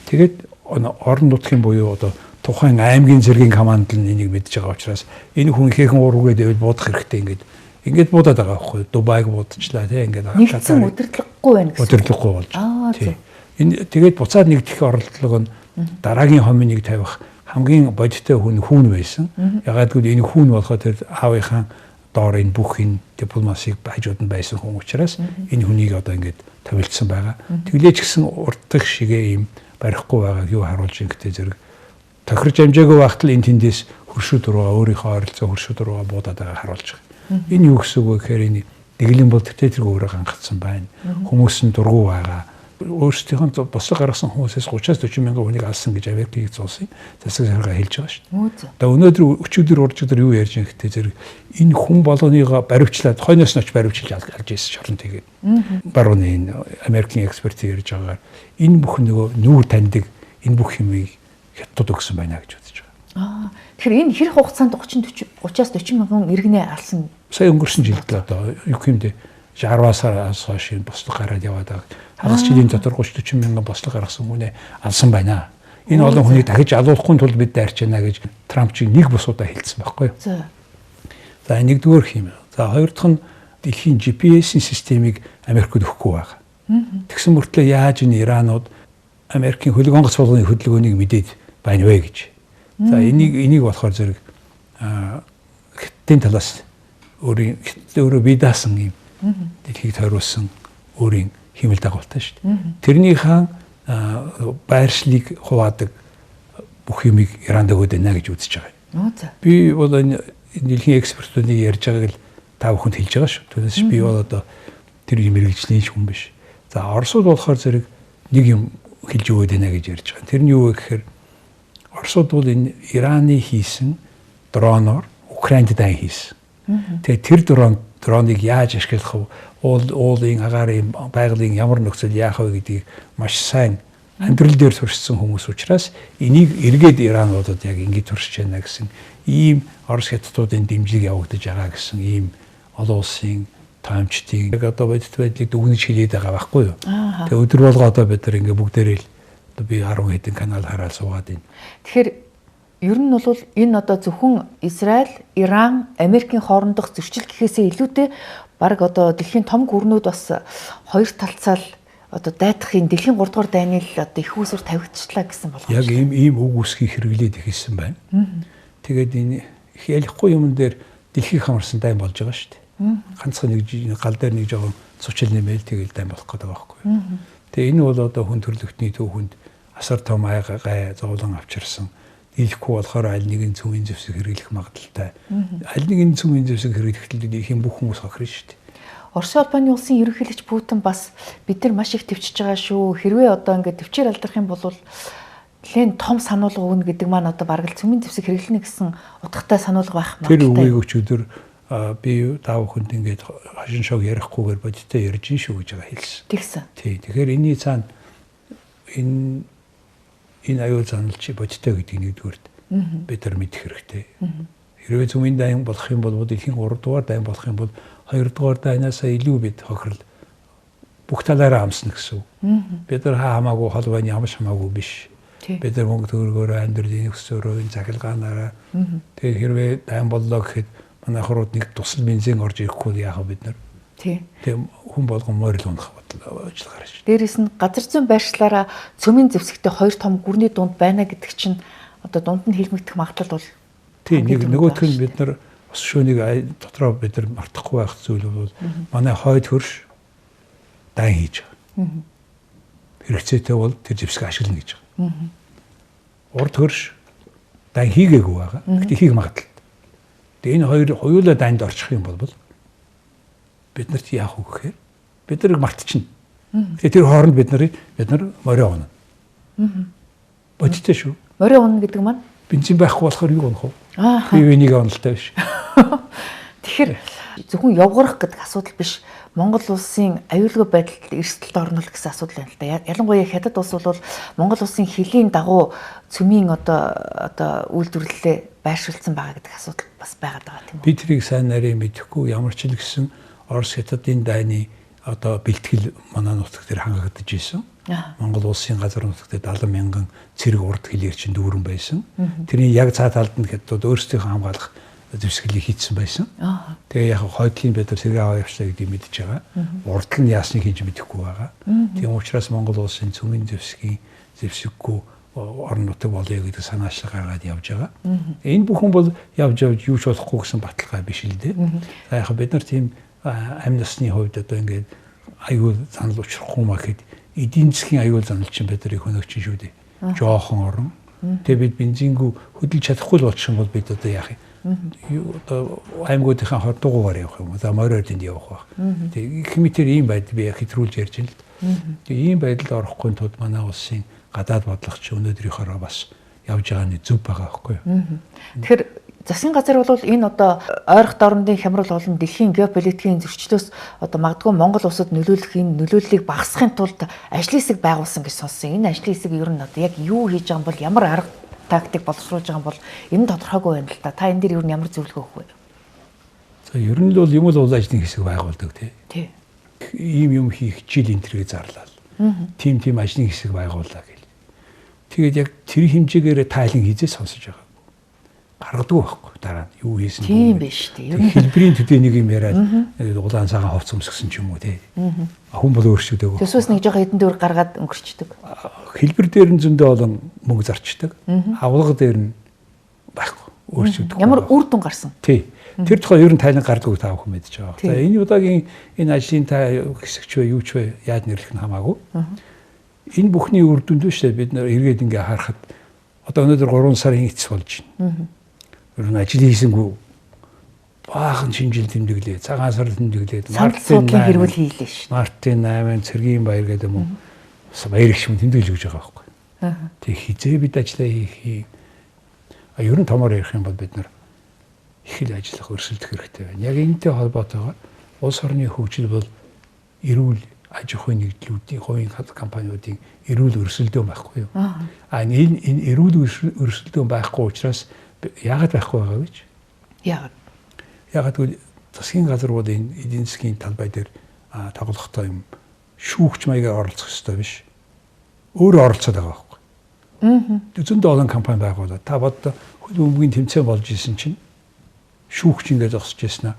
Тэгээд орон нутгийн буюу одоо тухайн аймгийн цэргийн команд нь энийг мэдж байгаа учраас энэ хүн ихээхэн уруугээд байвал буудах хэрэгтэй ингээд буудаад байгаа байхгүй. Дубайг буудчихлаа тий ингээд нэгдсэн удирдлаггүй байна гэсэн. Удирдлаггүй болж. Тий. Энэ тэгээд буцаад нэгдэх оролдлого нь дараагийн хомыг тавих хамгийн бодиттой хүн байсан. Ягаад гэвэл энэ хүн болохоо тэр аавынхаа доор энэ бүх энэ дипломасиг хажууд нь байсан хүн учраас энэ хүнийг одоо ингээд тавилдсан байгаа. Тэглээч гэсэн урддах шигээ юм барихгүй байгааг юу харуулж ин гэдэг зэрэг тохирч амжаагүй багт л энэ тэндээс хөршүүд руугаа өөрийнхөө ойролцоо хөршүүд руугаа буудаад байгааг харуулж байгаа. Энэ юу гэсэн үг вэ гэхээр энэ дэглэм бол диктатор өөрөө гангацсан байна. Хүмүүс нь дургу байгаа. Өөрсдийнхөө бослог гаргасан хүмүүсээс 30-40 мянган хүнийг алсан гэж Америкийн улсын засаг захиргаа хэлж байгаа шүү дээ. Одоо өнөөдөр өчигдөр уржигдөр юу ярьж байгаа гэхдээ зэрэг энэ хүн болгоныгоо баривчлаад хойноос нь баривчилж алж ийсэн шорон тэгээд барууны энэ Америкийн эксперт ярьж байгаагаар энэ бүх нөгөө нүүр таньдаг энэ бүх юмыг хятад өгсөн байна гэж үзэж байгаа. Тэгэхээр энэ хэр хугацаанд 30-40 мянган иргэнэ алсан. Сая өнгөрсөн жилд одоо юу гэмдэ 60-аас хойш бослог гараад яваад байгаа. Хагас жилийн дотор 30-40 мянган бослог гаргасан хүнээ алсан байна. Энэ олон хүнийг дахиж алуулахгүй тулд бид дайрч яана гэж Трамп чинь нэг бус удаа хэлсэн байхгүй юу? За нэгдүгээр хэм. За хоёр дахь нь дэлхийн GPS-ийн системийг Америкт өгөхгүй байгаа. Тэгсэн мөртлөө яаж энэ Иранууд Америкийн хөлөг онгоц болгоны хөдөлгөөнийг мэдээд байна вэ гэж. За энийг болохоор зэрэг Хятадын талаас өөрөө бие даасан юм дэлхийг тойруулсан өөрийн хэмэл дагуултай шүү дээ. Тэрнийхээ байршлыг хуваадаг бүх юмыг Иранд өгöd байна гэж үзэж байгаа. Би бол энэ дэлхийн экспертуудыг ярьж байгааг л та бүхэнд хэлж байгаа шүү. Түүнээс би бол одоо тэр юм мэрэгжлийн хүн биш. За Оросууд болохоор зэрэг нэг юм хэлж өгöd байна гэж ярьж байгаа. Тэр нь юу вэ гэхээр Оросууд бол энэ Ираны хийсэн дроноор Украинд дан хийсэн. Тэгээ тэр дроныг яаж ашиглах вэ? Уулын агаарын байгалийн ямар нөхцөл яах вэ гэдгийг маш сайн амьдрал дээр туршсан хүмүүс учраас энийг эргээд Ирануудад яг ингэж туршиж байна гэсэн ийм Орос хятадуудын дэмжлэг явагдаж байгаа гэсэн ийм олон улсын таамчдын яг одоо бодит байдлыг дүгнэж хэлээд байгаа байхгүй юу? Тэгээ өдөр болго одоо бид нар ингээ бүгдээрээ л одоо би 10 хэдэн канал хараад суугаад байна. Тэгэхээр ер нь бол энэ одоо зөвхөн Израиль, Иран, Америкийн хоорондох зөрчил гэхээсээ илүүтэй баг одоо дэлхийн том гүрнүүд бас хоёр талцаал одоо дайдахын дэлхийн 3 дугаар дайны л одоо их усүр тавигдчихлаа гэсэн болгоомж. Яг ийм үг үсгийг хэрэглээд ихсэн байна. Тэгээд энэ их ялихгүй юмн дээр дэлхийг хамарсан дайн болж байгаа шүү дээ. Ганцхан нэг гал дээр нэг жоохон цучил нэмэл тэгэл дан болох гэдэг байхгүй. Тэгээ энэ бол одоо хүн төрлөختний түүхэнд асар том гай зовлон авчирсан. Дийлэхгүй болохоор аль нэгэн цөмийн зэвсэг хэрэглэх магадaltaй. Аль нэгэн цөмийн зэвсэг хэрэглэхдээ их юм бүх хүмүүс хохирно шүү дээ. Орос улбаны улсын ерөнхийлөгч Путин бас бид нар маш их төвчж байгаа шүү. Хэрвээ одоо ингээд төвчээр алдрах юм бол нэлээд том сануулга өгнө гэдэг маань одоо бараг л цөмийн зэвсэг хэрэглэнэ гэсэн утгатай сануулга байх магадaltaй. Тэр үгийг өчигдөр би даав хүнд ингээд хашин шог ярихгүйгээр бодиттой ярьж ин шүү гэж байгаа хэлсэн. Тэгсэн. Тий. Тэгэхээр энэний цаана энэ аюул занал чи бодиттой гэдгийг нэгдүгээрт бид нар мэдэх хэрэгтэй. Хэрвээ цөмийн дайн болох юм бол дэлхийн 3 дугаар дайн болох юм бол 2 дугаар дайнаас илүү бид хохирол бүх талаараа амсна гэсэн. Бид нар хамаагүй холбооны ямар хамаагүй биш. Бид нар мөнгө төгрөгөөр амьдралын өсөөрөө захилгаанаараа тэгээд хэрвээ дайн боллоо гэхэд манай хурууд нэг тусал бензин орж ирэхгүй яах вэ бид нар? Тэгээд хүн болгон морил унах бодлого гарч. Дээрээс нь газар зүйн байршлаараа цөмийн зэвсэгтэй 2 том гүрний дунд байна гэдэг чинь одоо дунд нь хэлмэгдэх магадлал бол тийм нөгөөх нь бид нар ус шөөнийг дотроо бид нар мартахгүй байх зүйл бол манай хойд хөрш дан хийж байгаа. Хэрэгцээтэй бол тэр зэвсэг ашиглана гэж байгаа. Урд хөрш дан хийгээгүй байгаа. Гэхдээ хийх магадлал. Тэгээ энэ хоёр хоёулаа данд орчих юм бол бид нарт яах вэ гэхээр бид нарыг мартчихна. Тэгээ тэр хооронд бид нар морио унана. Бодиттой шүү. Морио унана гэдэг маань бензин байхгүй болохоор юу унах вэ? Би энийг онолтой биш. Тэгэхээр зөвхөн явгарах гэдэг асуудал биш. Монгол улсын аюулгүй байдалд эрсдэлд орнол гэсэн асуудал байна л да. Ялангуяа хятад улс бол Монгол улсын хөлийн дагуу цөмийн одоо үйлдвэрлэлээ байршуулсан байгаа гэдэг асуудал бас байгаад байгаа тийм үү? Би тэрийг сайн нарийн мэдэхгүй ямар ч л гэсэн Орос хятадын дайны одоо бэлтгэл манай нутаг дээр хангагдаж исэн. Монгол улсын газар нутагт 70 мянган цэрэг урд хэлээр чинь дүүрэн байсан. Тэрний яг цаа талд нь хятад өөрсдийнхөө хамгаалах зэвсгэлийг хийцэн байсан. Тэгээ яг хойдлын бид нар сэргээ аваа явчлаа гэдгийг мэдж байгаа. Урд нь яасныг хийж мэдэхгүй байгаа. Тийм учраас Монгол улсын цөмийн зэвсэггүй орон нутаг болъё гэдэг санаачлал гаргаад явж байгаа. Энэ бүхэн бол явж юу ч болохгүй гэсэн баталгаа биш л дээ. За яг бид нар тийм амь насны хувьд одоо ингээд аюул занал учрахгүй маа гэхэд эдийн засгийн аюул занал чинь бид нарыг хөнөөгч шүү дээ. Жоохон орон. Тэгээ бид бензингүй хөдөлж чадахгүй л болчих юм бол бид одоо яах юм? Одоо аймагуудынхаа хор дугуугаар явах юм. За моройд энд явах байх. Тэгээ хэмитэр ийм байдал би хэтрүүлж ярьж байна л да. Тэгээ ийм байдалд орохгүй тулд манай улсын гадаад бодлогч өнөөдрийнхөөроо бас явж байгаа нь зөв байгаа байхгүй юу? Тэгэхээр засгийн газар бол энэ одоо ойрох дорнодын хямрал болон дэлхийн геополитикийн зөрчлөөс одоо магадгүй Монгол улсад нөлөөлөх энэ нөлөөллийг багасгахын тулд ажлын хэсэг байгуулсан гэж сонссон. Энэ ажлын хэсэг ер нь одоо яг юу хийж байгаа юм бол ямар арга тактик боловсруулж байгаа юм бол энэ тодорхойгүй байна л да. Та энэ дээр ер нь ямар зөвлөгөө өгөх вэ? За ер нь бол юм л ажлын хэсэг байгуулдаг тий. Ийм юм хийх жил энтергээ зарлаа. Тим ажлын хэсэг байгууллаа гэл. Тэгээд яг тэр хэмжээгээр тайлан хийзээ сонсож байгаа. Гаргадаг байхгүй дараа нь юу хийсэн тийм биш үү? Хэлбэрийн төдий нэг юм яриад улаан цагаан хувц өмсгсөн ч юм уу тий. Хүн бол өөрчлөдөг. Тэсвэс нэг жоохон хэдэн төгрөг гаргаад өнгөрчдөг. Хэлбэр дээр нь зөндөө олон мөнгө зарчдаг. Авлага дээр нь байхгүй өөрчлөдөг. Ямар үр дүн гарсан? Тий. Тэр тухай ер нь тайлан гардаг та бүхэн мэдж байгаа. За энэ удаагийн энэ ажлын та хэсэгч вэ юу ч вэ яаж нэрлэх нь хамаагүй. Энэ бүхний үр дүнд биш бид нэр эргээд ингээ харахад одоо өнөөдөр 3 сарын эцэс болж байна. Ер нь ажил хийсэнгүй баахан шинжил тэмдэглээ, цагаан сар тэмдэглээд мартын хэрүүл хийлээ ш. Мартын 8 цэргийн баяр гэдэг юм уу? Баяр их юм тэмдэглэж өгч байгаа байхгүй. Тэг хизээ бид ажиллаа хийх. Ер нь томоор ярих юм бол бид нар их л ажиллах өрсөлдөх хэрэгтэй байна. Яг энэтэй холбоотойгоор улс орны хөгжил бол эрүүл аж ахуйн нэгдлүүдийн хувийн компаниудын эрүүл өрсөлдөөн байхгүй юу? Энэ эрүүл өрсөлдөөн байхгүй учраас яагаад байхгүй байгаа вэ? Яагаад гэвэл засгийн газар бол энэ эдийн засгийн талбай дээр тоглохдоо юм шүүгч маягаар оролцох ёстой биш. Өөрөө оролцоод байгаа байхгүй. Зөндөө олон компани байгуулаад та бод хөдөлмөрийн тэмцээн болж исэн чинь шүүгч ингээд зогсож яснаа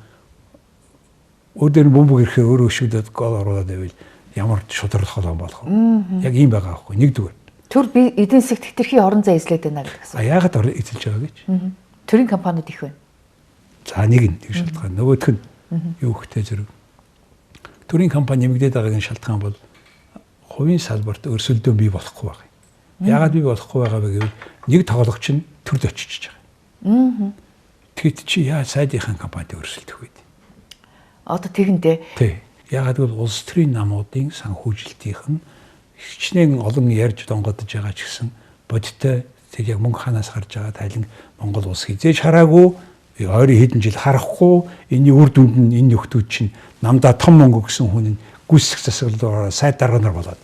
өөр бөмбөг ирэхээр өөрөө шүдэд гол оруулаад байвал ямар шудрал холон болох вэ? Яг ийм байгаа байхгүй. Нэгдүгээр. Төр би эдийн засгт хэтэрхий орон зай эзлээд байна гэдэг асуу. Яагаад эзэлж байгаа гэж? Төрийн компаниуд их байна. За нэг нь тэг шалтгаан. Нөгөөх нь юу хөхтэй зэрэг. төрийн компани нэмэгдээд байгаагийн шалтгаан бол хувийн салбарт өрсөлдөөн бий болохгүй байгаа. Яагаад бий болохгүй байгаа вэ гэвэл нэг тоглогч нь төрд очиж байгаа. Тэгэд чи яаж сайдынхаа компанид өрсөлдөх вэ? Одоо тэгэндээ. Тий. Яагаад гэвэл улс төрийн намуудын санхүүжилтийнх нь хичнээн олон ярьж донгодож байгаа ч гэсэн бодиттой тэг яг мөнгө ханаас гарч байгаа тайлан Монгол улс хизээж хараагүй ойрын хэдэн жил харахгүй энэ үр дүнд нь энэ нөхдүүд чинь намдаа том мөнгө өгсөн хүн нь гүйцэх засаглалаар сайд дарганаар болоод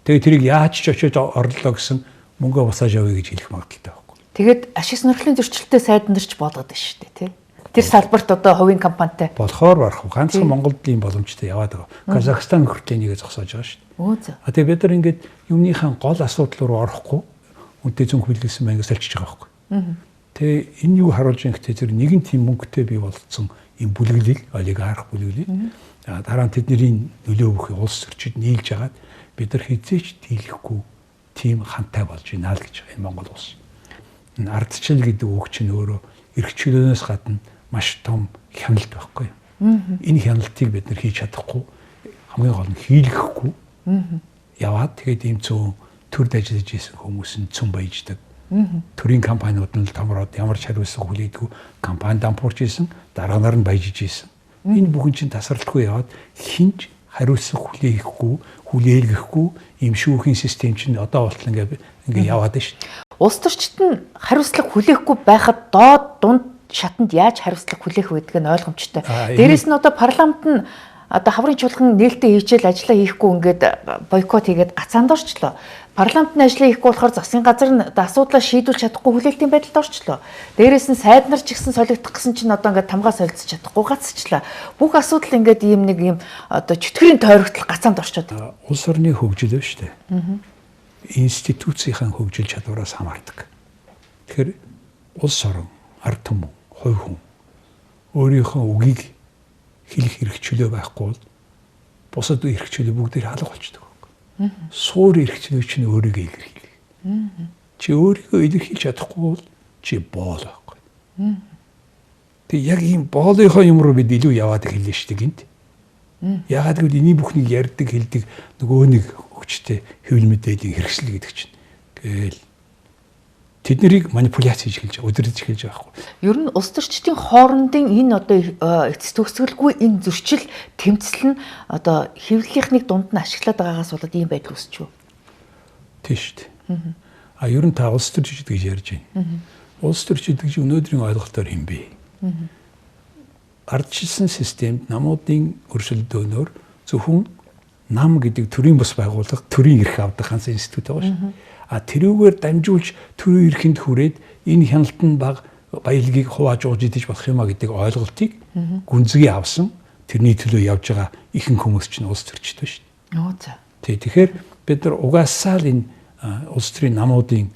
тэгээ тэрийг яаж ч очиж орлоо гэсэн мөнгөө босааж авъя гэж хэлэх магадaltaй байхгүй. Тэгээд ашиг сонирхлын зөрчилтэй сайднарч болоод байна шүү дээ тий. Тэр салбарт одоо хувийн компанитай болохоор барах ганцхан Монголд ийм боломжтой яваад байгаа. Казахстан хүртэл нэгээ зогсоож байгаа шүү дээ. Өө зөө. Тэгээ бид нар ингээд юмныхаа гол асуудал руу орохгүй үнтэй зөв хүлээсэн маяг салчиж байгаа байхгүй. Тэгээ энэ юу харуулж байгаа гэхтэй тэр нэгэн тийм мөнгөтэй бий болцсон юм бүлэглэл олигарх бүлэглэл дараа нь тэдний нөлөө өгөх улс төрчид нийлж агаад бид нар хизээч дийлэхгүй тийм хантай болж байна л гэж энэ Монгол улс. Энэ ардчил гэдэг үг чинь өөрөө эрх чөлөөнөөс гадна маш том хяналт байхгүй юу? Энэ хяналтыг бид нар хийж чадахгүй хамгийн гол нь хийлгэхгүй яваад тэгээд ийм зөв төрд ажиллаж исэн хүмүүс нь цөм баяждаг. Төрийн компаниуд нь томроод ямар ч хариуцлага хүлээдгүй компани дампуурч исэн дараагаар нь баяжиж исэн. Энэ бүхэн чинь тасралтгүй яваад хинж хариуцлага хүлээхгүй хүлээлгэхгүй ийм шүүхийн систем чинь одоо болтол ингээ яваад байна шүү. Улс төрчид нь хариуцлага хүлээхгүй байхад доод дунд шатанд яаж хариуцлага хүлээх вэ гэдг нь ойлгомжтой. Дээрээс нь одоо парламент нь одоо хаврын чуулган нээлттэй хийчихэл ажиллаа хийхгүй ингээд бойкот хийгээд гацаанд орчлоо. Парламентын ажлаа хийхгүй болохоор засгийн газар нь асуудлаа шийдүүлж чадахгүй хүлээлтийн байдалд орчлоо. Дээрээс нь сайд нар ч гэсэн солигдох гэсэн чинь одоо ингээд тамгаа солилцож чадахгүй гацчихлаа. Бүх асуудал ингээд ийм нэг ийм одоо чөтгөрийн тойрогтол гацаанд орчод. Улс орны хөгжил ба штэ. Институцийн хөгжил чадвараас хамаардаг. Тэгэхээр улс орон, ард түмэн, хувь хүн өөрийнхөө үгийг хэлэх эрх чөлөө байхгүй бол бусад эрх чөлөө бүгдээр халах болчихдог. Суур эрх чөлөө чинь өөрийгөө илэрхийлэх. Чи өөрийгөө илэрхийлж чадахгүй бол чи боол байхгүй. Тэг яг ийм боолынхоо юм руу бид илүү яваад хэлнэ шүү дээ гинт. Ягаад гэвэл энийг бүхнийг ярьдаг хэлдэг нөгөө нэг хүчтэй хэвлэл мэдээллийн хэрэгсэл гэдэг чинь. Гээл тэд нарыг манипуляц хийж эхэлж байгаа, удирдах эхэлж байгаа байхгүй. Ер нь улс төрчдийн хоорондын энэ одоо эцэс төгсгөлгүй энэ зөрчил тэмцэл нь одоо хэвлэлийнхнийг дунд нь ашиглаад байгаагаас болоод ийм байдал үүсч юу? Тийм шүү дээ. Ер нь та улс төрчид гэж ярьж байна. Улс төрчид гэж өнөөдрийн ойлголтоор юм бэ? Ардчилсан системд намуудын өрсөлдөөнөөр зөвхөн нам гэдэг төрийн бус байгууллага төрийн эрх авдаг ганц институт байгаа шүү. Тэрүүгээр дамжуулж төрийн эрхэнд хүрээд энэ хяналтанд баг баялагийг хувааж ууж идэж болох юма гэдэг ойлголтыг гүнзгий авсан тэрний төлөө явж байгаа ихэнх хүмүүс чинь улс төрчид байна шүү. Тэгэхээр бид нар угаасаа л энэ улс төрийн намуудын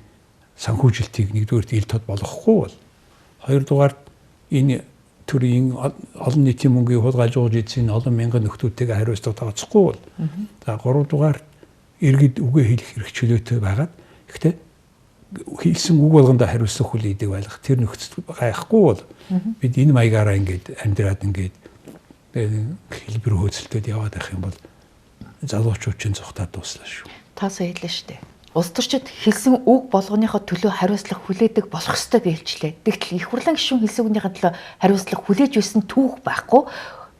санхүүжилтийг нэгдүгээрт ил тод болгохгүй бол хоёрдугаарт энэ төрийн олон нийтийн мөнгийг хулгайлж ууж идсэн олон мянган нөхдүүдтэйгээ хариуцлага тооцохгүй бол за гуравдугаарт иргэд үгээ хэлэх эрх чөлөөтэй байгаад гэхдээ хэлсэн үг болгондоо хариуцлага хүлээдэг байх тэр нөхцөл гайхгүй бол бид энэ маягаараа ингээд амьдраад ингээд хэлбэр хөөцөлтөд яваад байх юм бол залуучууд чинь зүхтаад дуслаа шүү. Та сая хэллээ шүү дээ. Улс төрчид хэлсэн үг болгоныхоо төлөө хариуцлага хүлээдэг болох ёстой гэлжлээ. Тэгтэл их хурлын гишүүн хэлсэн үгнийхээ төлөө хариуцлага хүлээж байсан түүх байхгүй.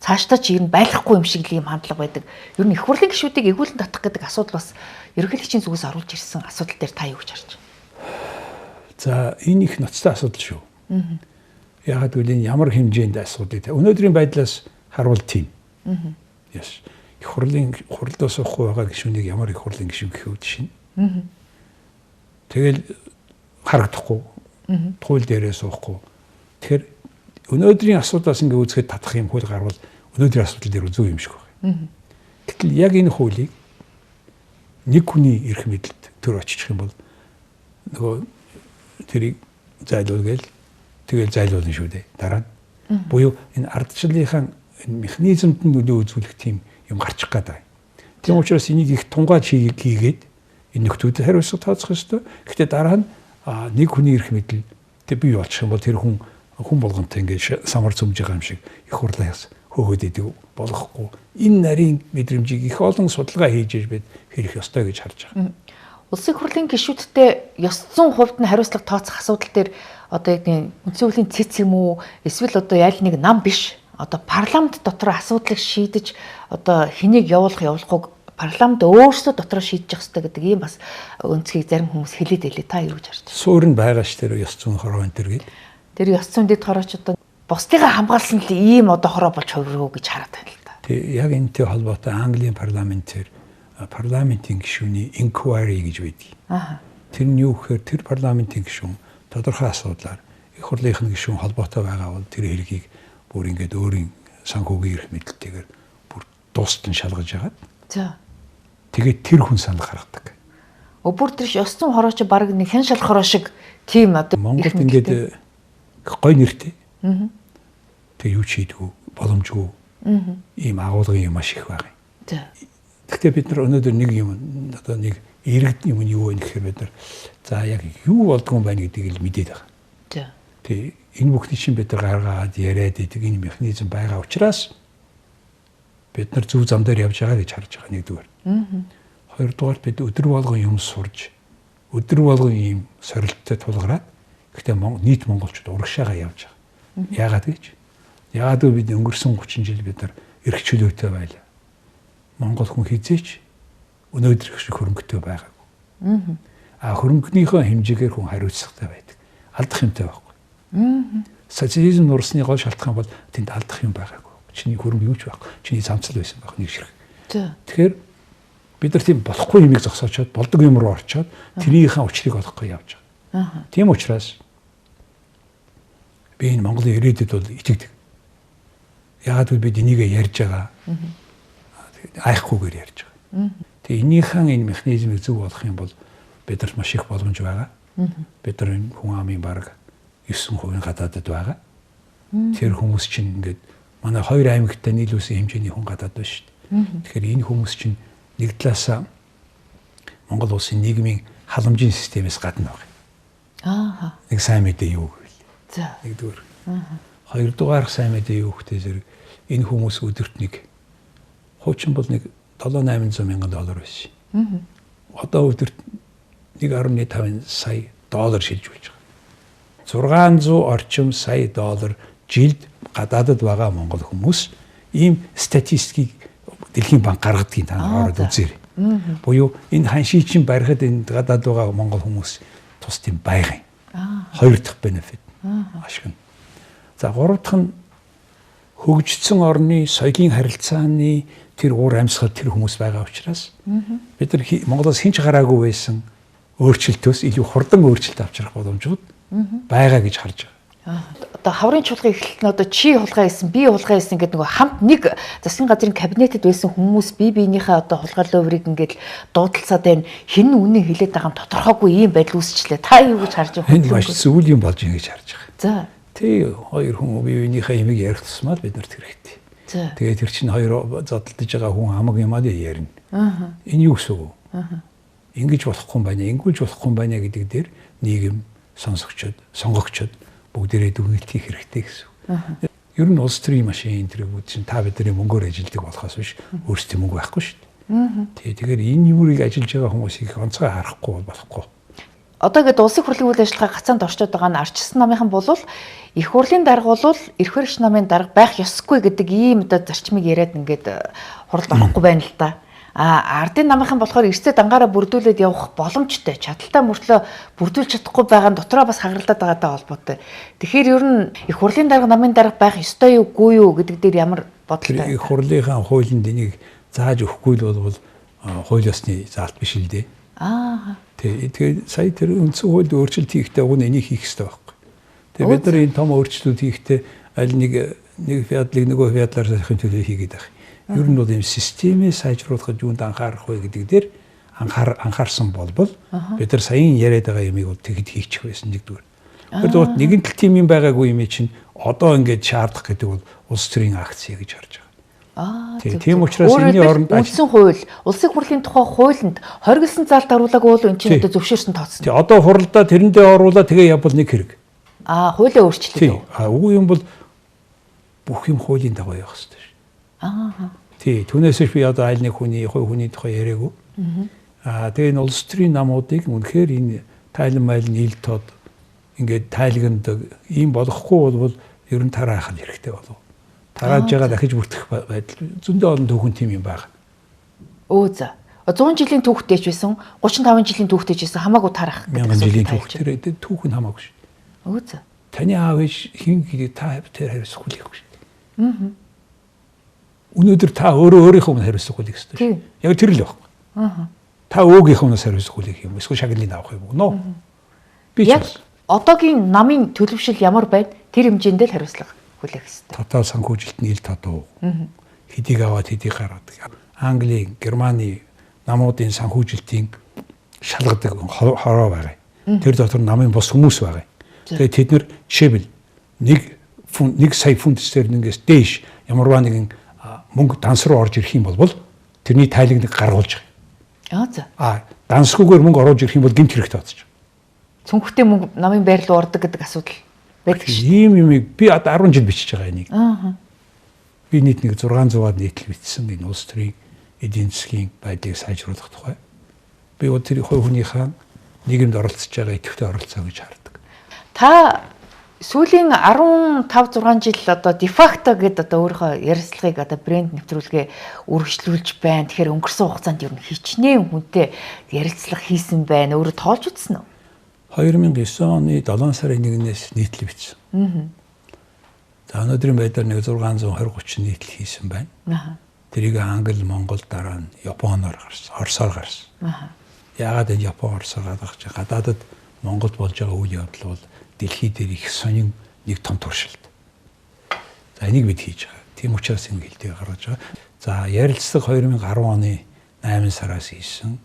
Цаашдаа ч ер нь байхгүй юм шиг л юм хандлага байдаг. Ер нь их хурлын гишүүдийг эгүүлэн татах гэдэг асуудал бас ерөнхийлөгчийн зүгээс оруулж ирсэн асуудал дээр та юу гэж харж байна? За энэ их ноцтой асуудал шүү. Яагаад гэвэл энэ ямар хэмжээнд асуудал те. Өнөөдрийн байдлаас харуул тийм. Яс. Их хурлын хурлаас уухгүй байгаа гишүүнийг ямар их хурлын гишүүн гэх үү шин. Тэгэл харагдахгүй. Туйл дээрээ суухгүй. Тэгэхээр өнөөдрийн асуудлаас ингээ үзэхэд татах юм хууль гарвал өнөөдрийн асуудал дээр зөв юм шиг байна. Гэтэл яг энэ хуулийг нэг хүний эрх мэдэлд төр очих юм бол нөгөө тэрийг зайлуулгээл тэгэл зайлуулна шүү дээ. Дараа нь буюу энэ ардчлалынхаа механизмд нь нөлөө үзүүлэх тийм юм гарчих гадаа. Тийм учраас энийг их тунгааж хийгээд энэ нөхдүүдэд хариуцлага тооцох ёстой. Гэхдээ дараа нь нэг хүний эрх мэдэл бий болчих юм бол тэр хүн болгонтой ингээд самар цөмж байгаа юм шиг их хурлаас хөөгд идэг болохгүй. Энэ нарийн мэдрэмжийг их олон судалгаа хийж бид хийх ёстой гэж харж байгаа. Улсын хурлын гишүүдтэй ёс зүйн хувьд нь хариуцлага тооцох асуудал дээр одоо яг үндсэн хуулийн цэц юм уу эсвэл одоо ял нэг нам биш одоо парламент дотор асуудлыг шийдэж одоо хэнийг явуулахыг парламент өөрсдөө дотроо шийдэж явах хэрэгтэй гэдэг ийм бас өнцгийг зарим хүмүүс хэлээд байлээ. Та юу гэж харж байна? Суурь нь байгаа ш тэр ёс зүйн хороо энэ төр гээд. Тэр ёс зүйн дэд хорооч одоо бусдыгаа хамгаалсан л ийм одоо хороо болж хувиргуу гэж хараад байна л да. Тэг яг энэтэй холбоотой Английн парламентээр парламентын гишүүний inquiry гэж байдаг. Тэр нь юу гэхээр тэр парламентын гишүүн тодорхой асуудлаар их хурлынхын гишүүн холбоотой байгаа бол тэр хэргийг бүр ингээд өөрийн санхүүгийн эрх мэдэлтэйгээр бүр дуустан шалгаж яагаад. За. Тэгээд тэр хүн санал гаргадаг. Бүр тэр ёс зүйн хорооч баг нэг хэн шал хороо шиг тийм одоо Монголд ингээд гой нэртэй. Тэг юу ч хийдгүү боломжгүй. Ийм агуулгын юм маш их байгаа. За. Гэхдээ бид нар өнөөдөр нэг юм одоо нэг иргэд юм нь юу вэ гэхээр бид нар за яг юу болдгоо юм байна гэдгийг л мэдээд байгаа. За. Тэг энэ бүхний чинь бид нар гаргаад яриад идэг энэ механизм байгаа учраас бид нар зөв зам дээр явж байгаа гэж харж байгаа нэгдүгээр. Хоёрдугаар бид өдөр болгон юм сурж өдөр болгон ийм сорилттой тулгараад гэхдээ нийт монголчууд урагшаага явж байгаа. Яагаад гэж? Яагаад гэвэл бид өнгөрсөн 30 жил бид нар эрх чөлөөтэй байлаа. Монгол хүн хизээч өнөөдөр их шиг хөрөнгөтэй байгаагүй. Хөрөнгөнийхөө хэмжээгээр хүн хариуцлагатай байдаг. Алдах юмтай байхгүй. Социализм нурсны гол шалтгаан бол тэнд алдах юм байгаагүй. Чиний хөрөнгө юу ч байхгүй. Чиний замцал байсан байх нэг ширхэг. Тэгэхээр бид нар тийм болохгүй юмыг зогсоочоод болдог юм руу орчоод тэрийнхээ учрыг олохгүй явж байгаа. Тийм учраас би энэ Монголын ирээдүйд бол итгэдэг. Яагаад гэвэл бид энийг ярьж байгаа. Айхгүйгээр ярьж байгаа. Тэгээ энийхэн энэ механизмыг зөв болгох юм бол бидэрт маш их боломж байгаа. Бид нар энэ хүн амын бараг 9% гадаадд байгаа. Тэр хүмүүс чинь ингээд манай 2 аймагтай нийлүүлсэн хэмжээний хүн гадаад байна шүү дээ. Тэгэхээр энэ хүмүүс чинь нэг талаасаа Монгол улсын нийгмийн халамжийн системээс гадна байгаа. Нэг сайн мэдээ юу гэвэл. За. Нэгдүгээр. Хоёрдугаар сайн мэдээ юу гэхтэй зэрэг энэ хүмүүс өдөрт нэг хуучин бол нэг 7-800 мянган доллар байсан. Одоо өдөрт 1.5 сая доллар шилж болж байгаа. 600 орчим сая доллар жилд гадаадд байгаа монгол хүмүүс ийм статистикийг Дэлхийн банк гаргадгийг та нар ороод үзээрэй. Буюу энэ ханшийн барихад энэ гадаад байгаа монгол хүмүүс тус тийм байгаа юм. Хоёр дахь бенефит. Ашиг нь. За гурав дахь нь хөгжсөн орны соёлын харилцааны тэр уур амьсгал тэр хүмүүс байгаа учраас бид нар Монголоос хинч гараагүй байсан өөрчлөлтөөс илүү хурдан өөрчлөлт авчрах боломжууд байгаа гэж харж байгаа. Одоо хаврын чуулган эхлэлт нь одоо чи хулгай хийсэн, би хулгай хийсэн гэдэг нөгөө хамт нэг засгийн газрын кабинетэд байсан хүмүүс бие биенийхээ одоо хулгай ловрыг ингээд дуудалцаад байна. Хэн үнэн хэлээд байгаа юм тодорхойгүй ийм байдал үүсчлээ. Та юу гэж харж байгаа юм? Энэ маш зөв юм болж байгаа гэж харж байгаа. За. Тий, хоёр хүн бие биенийхээ ямиг ярих тусмаа бид нарт хэрэгтэй. За. Тэгээд тэр чинь хоёр зодтолдож байгаа хүн хамаг юмаа ярина. Энэ юу гэсэн үг вэ? Ингэж болохгүй юм байна, ингэж болохгүй юм байна гэдэг дээр нийгэм сонсогчдод, сонгогчдод бүгдээрээ дүгнэлт хийх хэрэгтэй гэсэн. Ер нь улс төрийн машин тэргүүд чинь та бидний мөнгөөр ажилдаг болохоос биш өөрсдөө мөнгө байхгүй шүү дээ. Тэгэхээр энэ юурыг ажиллаж байгаа хүмүүсийг онцгой харахгүй болохгүй. Одоо ингээд улсын хурлын үйл ажиллагаа гацаанд орчод байгаа нь ардчилсан намынхан бол их хурлын дарга бол эрх баригч намын дарга байх ёсгүй гэдэг ийм одоо зарчмыг яриад ингээд хуралд орохгүй байна л да. Ардын намынхан болохоор эрсдээ дангаараа бүрдүүлээд явах боломжтой, чадaltaй мөртлөө бүрдүүлж чадахгүй байгаа нь дотроо бас хагаралдаад байгаатай холбоотой. Тэгэхээр ер нь их хурлын дарга намын дарга байх ёстой юу, үгүй юу гэдэг дээр ямар бодолтой? Их хурлынхаа хуулинд энийг зааж өгөхгүй л бол хууль ёсны заалт биш л дээ. Тэгээд сая тэр үндсэн хуульд өөрчлөлт хийхдээ уг нь энийг хийх ёстой байхгүй. Тэгээд бид нар энэ том өөрчлөлт хийхдээ аль нэг фядлыг нөгөө фядлаар сахихын төлөө хийгээд байгаа. Ер нь бол ийм системээ сайжруулахад юунд анхаарах вэ гэдэг дээр анхаарсан болбол бид нар саяын яриад байгаа юмыг бол тэгэд хийчих байсан нэгдүгээр. Хоёрдугаар нэгэн тал тийм юм байгаагүй юм чинь одоо ингээд шаардах гэдэг бол улс төрийн акц гэж харж байгаа. Тийм учраас энэний оронд үндсэн хууль, улсын хурлын тухай хуулинд хоригдсан заалт оруулаагүй бол энэ чинь одоо зөвшөөрсөн тооцсон. Тий одоо хурлаа тэрэндээ оруулаад тэгээ явбал нэг хэрэг. Хуулиа өөрчлөлөө. Үгүй юм бол бүх юм хуулийн дагуу явах хэрэгтэй. Тий, түүнээс би одоо аль нэг хүний тухай яриаггүй. Тэгээ энэ улс төрийн намуудыг үнэхээр энэ тайлан майлын ил тод ингээд тайлагнадаг ийм болохгүй бол ер нь тараах хэрэгтэй болов. Тарааж байгаа дахиж бүртгэх байдал зөндөө олон түүхэн тийм юм байна. За. 100 жилийн түүхтэйч байсан, 35 жилийн түүхтэйч байсан хамаагүй тарах гэдэг. 1000 жилийн түүхтэй түүх нь хамаагүй шүү. За. Таны аав ээж хин гэдэг та тэр хариуцахгүй л шүү. Өнөөдөр та өөрийнхөө өмнө хариуцахгүй л гэсэн шүү. Яг тэр л байна. Та өвгийнхөө өмнөөс хариуцахгүй юм. Эсвэл шагналыг авах юм уу? Би яг одоогийн намын төлөвшил ямар байна? Тэр хэмжээндээ л хариуцлага хүлээх хэрэгтэй. Дотоод санхүүжилтний ил тодуу. Хэдийг аваад хэдийг гаргадаг. Англи, Германы намуудын санхүүжилтийн шалгадаг хороо байгаа. Тэр дотор намын бос хүмүүс байгаа. Тэгээ тэд нэр жишээлбэл 1 сая фунт стерлингээс дээш ямарваа нэгэн мөнгө данс руу орж ирэх юм бол тэрний тайлагныг гаргуулж байгаа. Дансгүйгээр мөнгө оруулж ирэх юм бол гэмт хэрэгтэй болчих. Цүнхтэй мөнгө намын байр руу ордог гэдэг асуудал байдаг шүү. Ийм юмыг би одоо 10 жил бичиж байгаа энийг. Би нийт нэг 600-аад нийтлэл бичсэн энэ улс төрийн эдийн засгийн байдлыг сайжруулах тухай. Би тэр хувь хүнийхээ нийгэмд оролцож байгаа идэвхтэй оролцоо гэж хардаг. Та сүүлийн 15-6 жил одоо дефакто гэдэг одоо өөрийнхөө ярилцлагыг одоо брэнд нэвтрүүлгээ үргэлжлүүлж байна. Тэгэхээр өнгөрсөн хугацаанд ер нь хичнээн хүнтэй ярилцлага хийсэн байна. Өөрөө тоолж үзсэн үү? 2009 оны 7 сарын 1-ээс нийтлэл бичсэн. За өнөөдрийн байдлаар нэг 620-30 нийтлэл хийсэн байна. Тэрийг англи, монгол дараа нь японоор гарсан, орсоор гарсан. Яагаад энэ япон, орсоор гаргаж гадаадад Монголд болж байгаа үйл явдал бол дэлхий дээр их сонин нэг том туршилт. За энийг бид хийж байгаа. Тийм учраас энэ гэлтийг гаргаж байгаа. За ярилцлага 2010 оны 8 сараас хийсэн.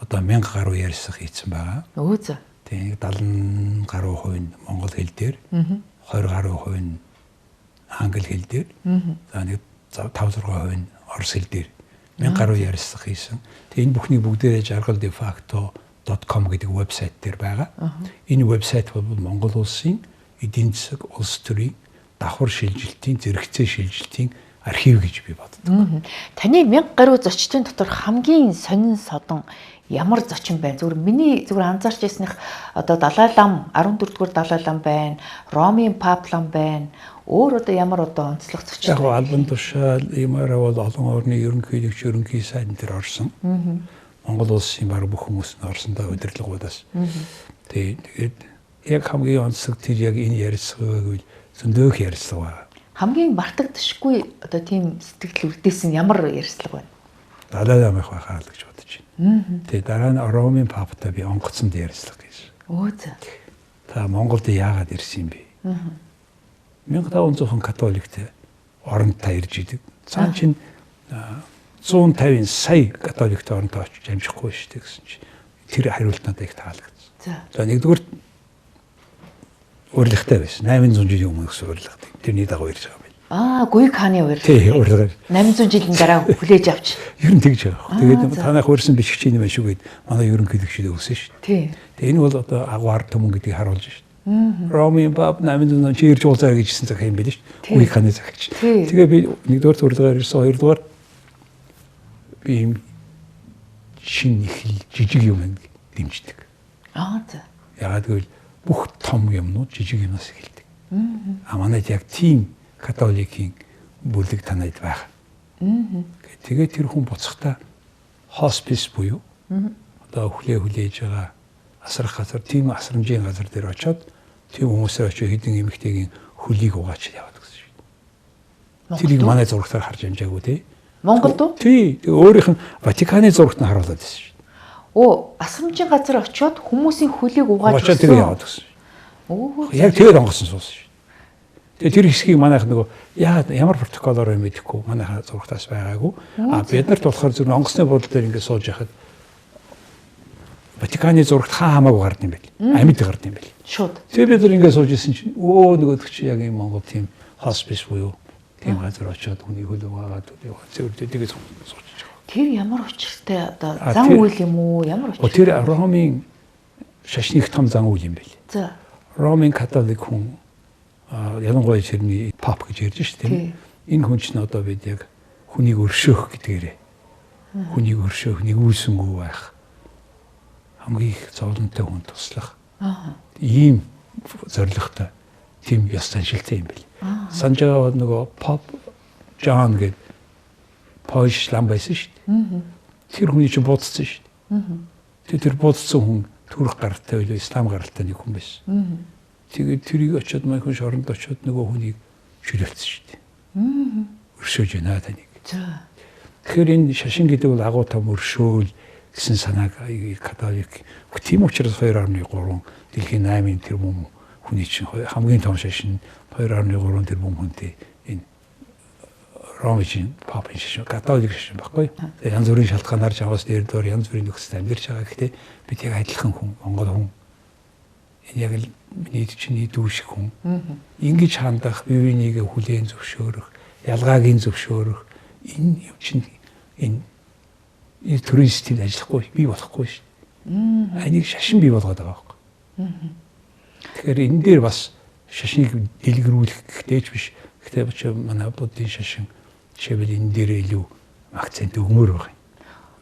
Одоо 1000 гаруй ярилцлага хийсэн байгаа. За. Тэгээ 70 гаруй хувь нь монгол хэл дээр, 20 гаруй хувь нь англи хэл дээр. За нэг 5-6% нь орос хэл дээр 1000 гаруй ярилцлага хийсэн. Тэгээ энэ бүхний бүгдээрээ jargaldefacto.com гэдэг вебсайт дээр байгаа. Энэ вебсайт бол Монгол улсын эдийн засаг, улс төрийн давхар шилжилтийн, зэрэгцээ шилжилтийн архив гэж би боддог. Таны 1000 гаруй зочдын дотор хамгийн сонин содон ямар зочин байна? Зүгээр миний анзаарч ирснэх одоо Далай лам 14-р Далай лам байна, Ромын Пап лам байна. Өөр одоо ямар одоо онцлог зочин. Яг албан тушаал юмараа бол олон орны ерөнхийлөгч ерөнхий сайдн дээр орсон. Монгол улсын баг бүх хүмүүс нь орсон даа удирдлагуудаас. Тэгээд яг хамгийн онцлог тэр яг энэ ярилцлагыг үл зөндөөх ярилцлага байна. Хамгийн мартагдашгүй одоо тийм сэтгэл үрдээсэн ямар ярилцлага байна? Далай ламынх байхаа л гэж бодож байна. Тэгээд дараа нь Ромын Паптай би онгоцонд ярилцлага хийсэн. За. Та Монголд яагаад ирсэн юм бэ? 1500 католиктэй оронд та ирж идэг. Цаан чинь 150 сая католиктэй оронд очиж амжихгүй шүү дээ гэсэн чинь тэр хариулт надад их таалагдсан. За нэгдүгээр урилгатай байсан. 800 жилийн өмнөөс урилгатай. Тэрний дагуу ирж байгаа юм. Гуйг хааны урилга. Тий, урилга. 800 жилийн дараа хүлээж авч. Ер нь тэгж байгаа. Тэгээд танах урьсан бичгч юм шүү гээд манай ерөнхийлөгчд өгсөн шүү. Тий. Тэгээд энэ бол одоо агуур төмөн гэдгийг харуулж шүү. Ромын Пап 800 чи ирж уулзаа гэжсэн цаг юм байл шүү. Гуйг хааны цагч. Тэгээ би нэгдүгээр урилгаар ирсэн, хоёрдугаар би юм шин их жижиг юм дэмждэг. За. Ягаад гэвэл бүх том юмнууд жижиг юмнаас эхэлдэг. Манайд яг тийм католикийн бүлэг танайд байна. Тэгээд тэр хүн буцахтаа хоспис буюу одоо хүлээж байгаа асрах газар, тийм асрамжийн газар дээр очиод тийм хүмүүсээр очиж хэдэн эмэгтэйгийн хөлийг угаач яваад гэсэн шүү дээ. Тэрийг манай зурагтаар харж амжаагүй тий. Монголд уу? Тий. Өөрийнх нь Ватиканы зурагт нь харуулдаг байсан шүү дээ. Асрамжийн газар очиод хүмүүсийн хөлийг угааж очиод тэр яваад гэсэн. Яг тэгээд онгоцсон суусан шүү. Тэгээ тэр хэсгийг манайх нөгөө ямар протоколоор юм мэдэхгүй манайхаа зурагтаас байгаагүй. Бид нарт болохоор зөв онгоцны буудлын дээр ингээд сууж яхад Ватиканы зурагт хамаагүй гард юм байл. Амьд гард юм байл. Шууд. Тэгээ бид нар ингээд сууж исэн чинь нөгөөдөг чи яг юм Монгол тийм хоспис буюу тийм газар очиод хүний хөл угаагаад зөвлөдөг сууж байгаа. Тэр ямар учиртай одоо зан үйл юм уу? Ямар учиртай? Тэр Ромын шашных том зан үйл юм байл. За. Ромын католик хүн ялангуяа тэрний пап гэж ярьж шүү дээ. Энэ хүн чинь одоо бид яг хүнийг өршөөх гэдгээрээ. Хүнийг өршөөх, нэгүүлсэнгүй байх. Хамгийн их зовлонтой хүн туслах. Ийм зорилготой тийм ёс заншилтай юм бэл. Санаж байгаа нөгөө Pop John гэдэг Польш лам байсан шүү дээ. Тэр хүний чинь буудсан шүү дээ. Тэр буудсан хүн түрх гаралтай байлоо, ислам гаралтай нэг хүн байсан. Тэгээд тэрийг очиод майхан шоронд очиод нөгөө хүнийг шүлэлцсэн шүү дээ. Өршөөж байна таныг. Тэгэхээр энэ шашин гэдэг бол агуу том өршөөл гэсэн санааг католик. Тийм учраас 2.3 дэлхийн 8 тэрбум хүний чинь хамгийн том шашин 2.3 тэрбум хүнтэй энэ Ромын папын шашин католик шашин баггүй. Тэгээ янз бүрийн шалтгаанаар жаваас дээр доор янз бүрийн нөхцөлд амьдарч байгаа гэхдээ бид яг адилхан хүн, Монгол хүн. Энэ яг л миний чиний дүү шиг хүн. Ингэж хандах, бие бинийгээ хүлээн зөвшөөрөх, ялгаагийн зөвшөөрөх энэ юм чинь энэ төрийн системд ажиллахгүй бий болохгүй шүү дээ. Энийг шашин бий болгоод байгаа байхгүй. Тэгэхээр энэ дээр бас шашныг дэлгэрүүлэх гэхдээ ч биш. Гэхдээ манай буддийн шашин жишээлбэл энэ дээр илүү акцент өгмөр байгаа юм.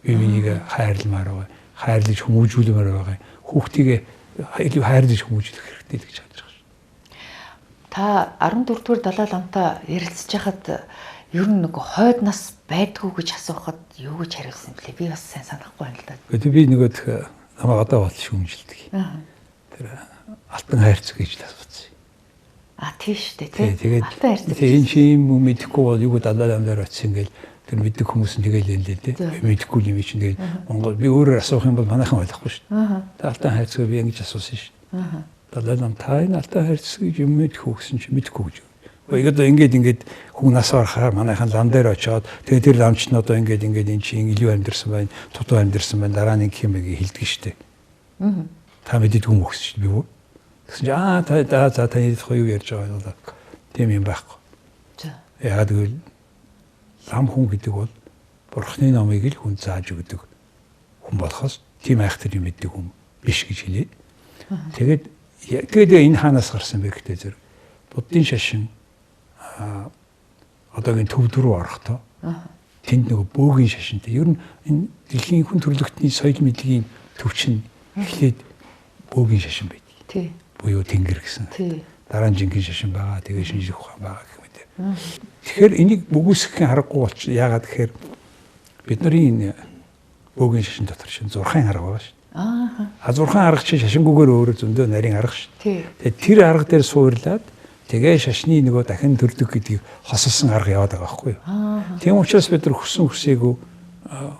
Бие бинийг хайрламаар байгаа, хайрлаж хүмүүжүүлмээр байгаа. Хүүхдийгээ илүү хайрлаж хүмүүжүүлэх хэрэгтэй гэж бодож байгаа шүү. Та 14 дугаар Далай ламтай ярилцж байхад ер нь нөгөө хойд нас байдгүй гэж асуухад юу гэж хариулсан юм блэ? Би бас сайн санахгүй байна л да. Гэхдээ би нөгөөх намайг одоо бол шүүмжилдэг. Тэр алтан хайрцаг гэж асуусан. Тийш үү тий. Тэгээд энэ чинь юм мэдэхгүй бол юу Далай лам дээр очив ингээл тэр мэддэг хүмүүс нь тэгэл юм лээ тий. Мэдэхгүй юм чинь тэгээд Монгол би өөрөөр асуух юм бол манайхан ойлгохгүй шүү дээ. Тэгээд алтан хайрцаг би ингэж асуусан шүү дээ. Далай лам та энэ алтан хайрцаг юм мэдэхгүй гэсэн чинь мэдэхгүй гэж. Ингээд хүн нас барахаар манайхан лам дээр очиод тэгээд тэр ламч нь одоо ингээд энэ чинь илүү амьдэрсэн байна, тутуу амьдэрсэн байна, дараа нь ингэх юм байг хэлдэг штеп. Та мэдээд хүн өгсөн шүү дээ би юу. Тэгсэн чинь за таны юу ярьж байгаа юм бол тийм юм байхгүй. Яагаад гэвэл лам хүн гэдэг бол бурхны номыг л хүн зааж өгдөг хүн болохоос тийм айхтар юм мэддэг хүн биш гэж хэлээд. Тэгээд энэ хаанаас гарсан бэ гэхдээ зэрэг буддийн шашин одоогийн төв рүү орохдоо тэнд нөгөө бөөгийн шашинтай. Ер нь энэ дэлхийн хүн төрөлхтний соёл мэдлэгийн төвчин эхлээд бөөгийн шашин байд. Тий. Буюу тэнгэр гэсэн. Тий. Дараа нь жинхэнэ шашин байгаа. Тэгээ шинжлэх ухаан байгаа гэх мэт. Тэгэхээр энийг бүгүсгэх аргагүй болч яагаад гэхээр бидний энэ бөөгийн шашин дотор шин зурхайн арга байгаа шүү. Зурхайн арга чинь шашингүйгээр өөрөө зөндөө нарийн арга шүү. Тэгээд тэр арга дээр суурлаад тэгээ шашны нөгөө дахин төрдөг гэдгийг хосолсон арга яваад байгаа байхгүй юу. Тийм учраас бид нар хүсээгүй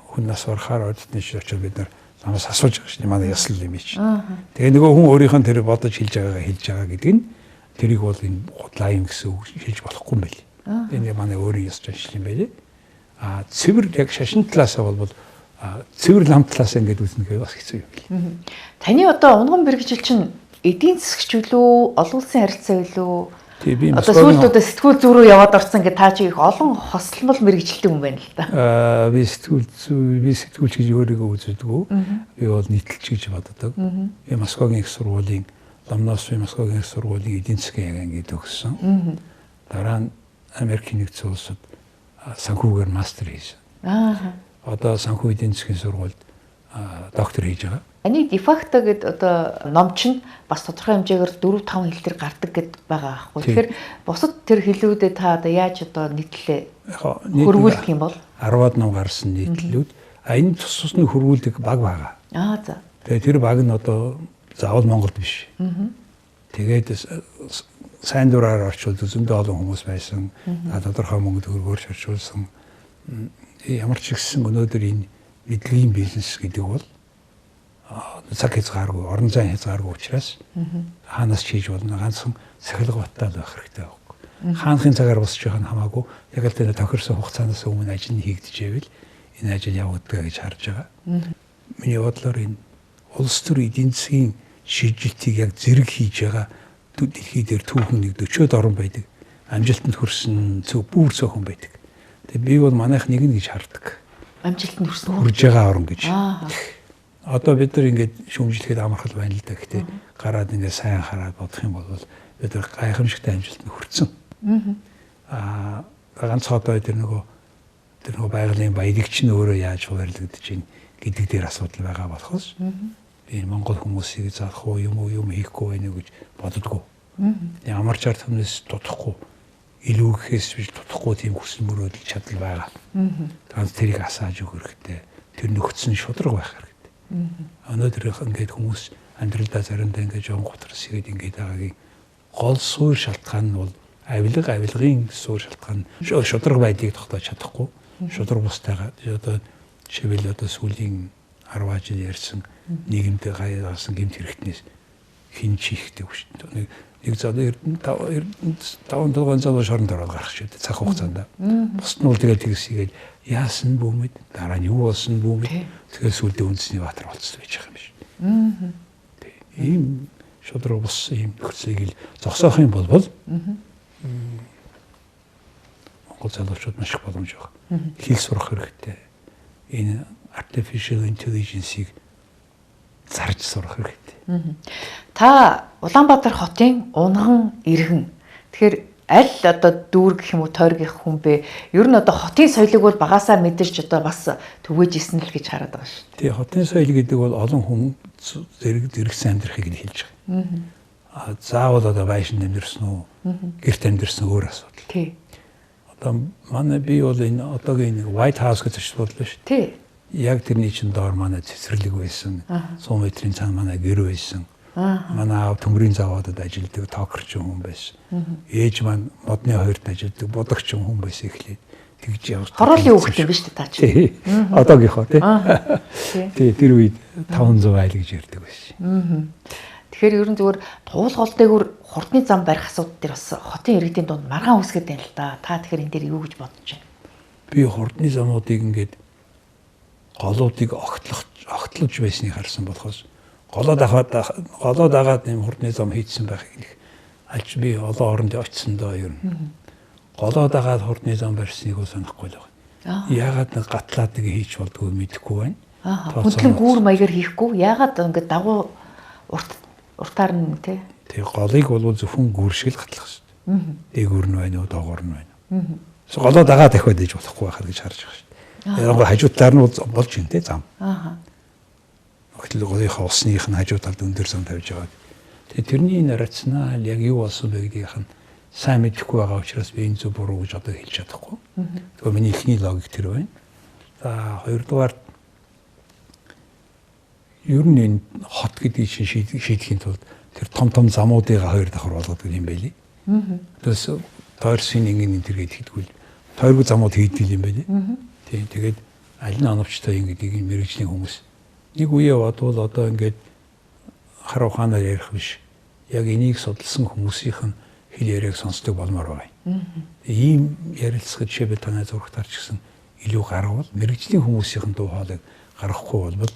хүн нас барахаар оддны очоод бид нар намаас асууж байгаа шин манай ясл юм чи. Тэгээ нөгөө хүн өөрийнх нь тэр бодож хэлж байгаа гэдэг нь тэрийг бол энэ худлаа юм гэсэн үг хэлж болохгүй юм байли. Энэ манай өөрийн ёс заншил юм байли. Цэвэр яг шашин талаасаа бол цэвэр лам талаасаа ингэж үзнэ гэвэл бас хэцүү юм байли. Таны одоо унган бэрхжил чинь эдийн засгч үлээ, олон улсын харилцаа үлээ. Одоо сүүлдээ сэтгүүл зүй рүү яваад орсон гэдэг та чи их олон хослол мэрэгчлээ хүн байна л да. Би сэтгүүлч гэж өөрийгөө үздэг. Би бол нийтлэлч гэж боддог. Би Москвагийн их сургуулийн Ломносовын Москвагийн их сургуулийн эдийн засгийн анги төгссөн. Дараа нь Америкийн нэгдсэн улсад санхүүгээр мастер хийсэн. Одоо санхүү эдийн засгийн сургуульд доктор хийж байгаа. Ани дефакто гэдэг одоо ном чинь бас тодорхой хэмжээгээр 4-5 хэл төр гардаг гэд байгаа аахгүй. Тэгэхээр бусад тэр хэлүүдэд та одоо яаж одоо нийтлээ хөрвүүлдэг юм бол 10-аад ном гарсан нийтлүүд. Энэ тусны хөрвүүлдэг баг байгаа. За. Тэгээ тэр баг нь одоо заавал Монголд биш. Тэгээд сайн дураар орчуулдаг зөндөө олон хүмүүс байсан. Тодорхой мөнгө төгрөгөөр орчуулсан. Ямар ч гэсэн өнөөдөр энэ мэдлэгийн бизнес гэдэг бол цаг хязгааргүй, орон зайн хязгааргүй учраас хаанаас ч хийж болно. Ганцхан сахилга баттай байх хэрэгтэй байхгүй. Хаанхын цагаар босч байгаа нь хамаагүй. Яг л тэр тохирсон хугацаанаас өмнө ажил нь хийгдчихэвэл энэ ажил явагддаг гэж харж байгаа. Миний бодлоор энэ улс төр эдийн засгийн шилжилтийг яг зэрэг хийж байгаа дэлхий дээр түүхэн нэг 40-од орн байдаг. Амжилтанд хүрсэн бүр цөөхөн байдаг. Тэгээ би бол манайх нэг нь гэж хардаг. Амжилтанд хүрж байгаа орн гэж. Одоо бид нар ингээд шүүмжлэхэд амархал байна л да. Гэхдээ гараад ингээд сайн хараад бодох юм бол бид нар гайхамшигтай амжилтанд хүрсэн. Ганц одоо тэр нөгөө тэр нөгөө байгалийн баялагч нь өөрөө яаж хуваарлагдаж байна гэдэг дээр асуудал байгаа болохоос би Монгол хүмүүсийг заах уу юм хийхгүй байна гэж боддгоо. Ямар ч ард түмнээс дутахгүй илүү гэхээс биш дутахгүй тийм хүсэл мөрөөдөл чадал байгаа. Танаас тэрийг асааж өгөх хэрэгтэй. Тэр нөхцөл нь шудраг байх хэрэгтэй. Өнөөдөр ингээд хүмүүс амьдралдаа заримдаа ингээд жоон готрос игээд ингээд байгаагийн гол суур шалтгаан нь бол авилгын суур шалтгаан шудраг байдгийг тогтоож чадахгүй. Шудраг бустайгаа одоо жишээл одоо сүүлийн 10 жил ярьсан нийгэмд гайхсан гэмт хэрэгтнээс хин чихтэй биш. Нэг зав 5-7 зав шоронд ороод гарах шүү дээ цаг хугацаанд. Бусд нь бол тэгээд тэгсгээд яасан бүүмэд дараа нь юу болсон бүүмэд тэгээд сүүлдээ үндэсний баатар болцсон байж байгаа юм биш. Ийм шудраг бус ийм нөхцөлийг л зогсоох юм бол Монгол залуучууд маш их боломж байгаа. Хэл сурах хэрэгтэй. Энэ artificial intelligence-ийг зарж сурах хэрэгтэй. Та Улаанбаатар хотын унган иргэн. Тэгэхээр аль одоо дүүр гэх юм уу тойргийнх хүн бэ? Ер нь одоо хотын соёлыг бол багасаа мэдэрч одоо бас түгэж исэн л гэж хараад байгаа шүү. Тий, хотын соёл гэдэг бол олон хүн зэрэгсэн амьдрахыг нь хэлж байгаа. Заавал одоо байшин амьдэрсэн үү? Гэрт амьдэрсэн өөр асуудал. Тий. Одоо манай би бол энэ одоогийн White House гэж бодлоо шүү. Тий. Яг тэрний чинь доор манай цэцэрлэг байсан. 100 метрийн цаана манай гэр байсан. Манай аав төмрийн заводод ажилладаг токерч хүн байсан. Ээж маань модны хоёрт ажилладаг бодогч хүн байсан эхлээд тэгж явж. Хороолын хүүхэд юм биш үү та чи? Одоогийнхоо тий. Тэр үед 500 айл гэж ярьдаг байсан. Тэгэхээр ер нь зүгээр туулгал дээгүүр хурдны зам барих асуудал дээр бас хотын иргэдийн дунд маргаан үсгээд байна л да. Та тэгэхээр энэ дээр юу гэж бодож байна? Би хурдны замуудыг ингээд голуудыг огтлож байсныг харсан болохоос голоо дагаад юм хурдны зам хийцсэн байхыг нэг алж би олон оронд очсондоо ер нь голоо дагаад хурдны зам барьсныг бол санахгүй л байна. Яагаад нэг гатлаад нэг хийч болдгоо мэдэхгүй байна. Хүндлэн гүүр маягаар хийхгүй яагаад ингээд дагуу уртаар нь тий. Тэгээ голыг бол зөвхөн гүүр шиг л гатлах шүү дээ. Дээгүүр нь байна уу, доогуур нь байна уу. Голоо дагаад дахиад ээж болохгүй байхад гэж харж байгаа шүү дээ. Ярангуй хажуудлаар нь болж байна тий зам. Гэтэл голынхаа усных нь хажуу талд өндөр зам тавьж байгаа. Тэгээ тэрний рационал яг юу болсон бэ гэдгийг нь сайн мэдэхгүй байгаа учраас би энэ зөв буруу гэж одоо хэлж чадахгүй. Тэгэхээр миний ихний логик тэр байна. За хоёрдугаар ер нь энэ хот гэдгийг шийдэхийн тулд тэр том замуудыг хоёр давхар болгодог юм байли. Тэрс тойрсын ингэн энэ төргээд хийдгүүл тойрог замууд хийдэг юм байли. Тийм тэгээд аль нь оновчтой ингэдэг юм мэрэгжлийн хүмүүс нэг үе бодвол одоо ингээд хар ухаанаар ярих биш. Яг энийг судалсан хүмүүсийнх нь хэл яриаг сонсдог болмоор байна. Ийм ярилцлагад жишээ танай зурагтаар ч гэсэн илүү гаргавал мэрэгжлийн хүмүүсийнх нь дуу хоолойг гаргахгүй болбол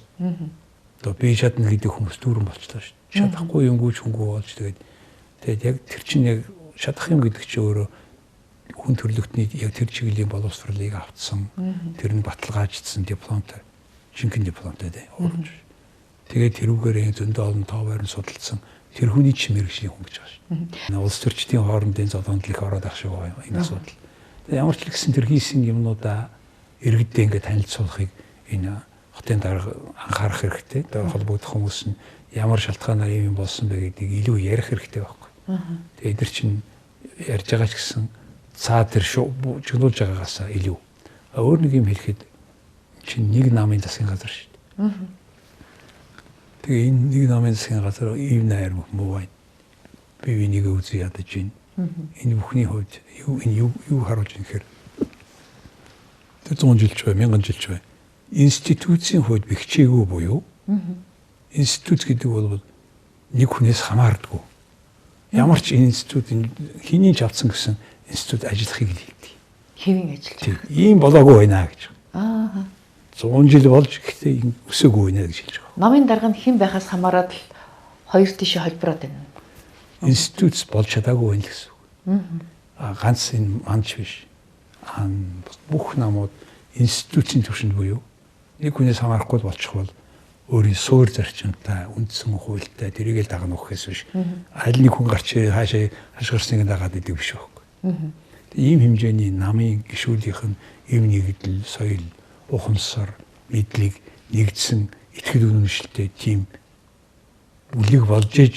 одоо би чадна гэдэг хүмүүс дүүрэн болчлоо шүү. Чадахгүй юм гүйж хөнгөө болж тэгээд яг тэр чинь яг чадах юм гэдэг чинь өөрөө хүн төрлөختний яг тэр чиглэлийн боловсролыг автсан тэр нь баталгааждсан дипломтой шинхэн дипломтой дээ. Тэгээд тэрүүгээр зөндөө олон тоо байран судалсан тэр хүний чинь мэрэгжлийн хүн гэж байгаа шүү. Улс төрчдийн хоорондын зодонд л их ороод ах шиг байгаа энэ асуудал. Ямар ч л гэсэн тэр хийсэн юмнуудаа иргэдээ ингээд танилцуулахыг энэ хотын дарга анхаарах хэрэгтэй. Тэр холбогдох хүмүүс нь ямар шалтгаанаар юм болсон бэ гэдгийг илүү ярих хэрэгтэй байхгүй. Тэгээд эдгээр чинь ярьж байгаа ч гэсэн цаа тэр чиглүүлж байгаагаас илүү. Өөр нэг юм хэлэхэд чинь нэг намын засгийн газар шүү дээ. Тэгээ энэ нэг намын засгийн газар ийм найр муу байна. Би энийг үзье ядаж байна. Энэ бүхний хувьд юу харуулж байна гэхээр тэр 100 жилч бай, 1000 жилч бай. Институцийн хувьд бэхжээгүй буюу институт гэдэг бол нэг хүнээс хамаардаггүй. Ямар ч институт хэний ч авсан гэсэн институт ажиллахыг хэлдэг. Хэвийн ажил. Ийм болоогүй байна гэж. 100 жил болж гэхдээ өсөөгүй байна гэж хэлж байгаа. Намын дарга нь хэн байхаас хамаарат л хоёр тишээ холбироод байна. Институт болж чадаагүй байна гэсэн үг. Ганц энэ манч биш. Бүх намууд институтийн түвшинд буюу нэг хүнээс хамаарахгүй болчих бол өөрийн суур зарчимтай, үндсэн хуультай тэрийг л дагнах гэхээс биш. Аль нэг хүн гарч хаашаа хашгирсныг дагаад идэв биш байхгүй. Ийм хэмжээний намын гишүүдийнх нь эв нэгдэл, соёл, ухамсар, мэдлэг нэгдсэн итгэл үнэмшилтэй тийм бүлэг болж иж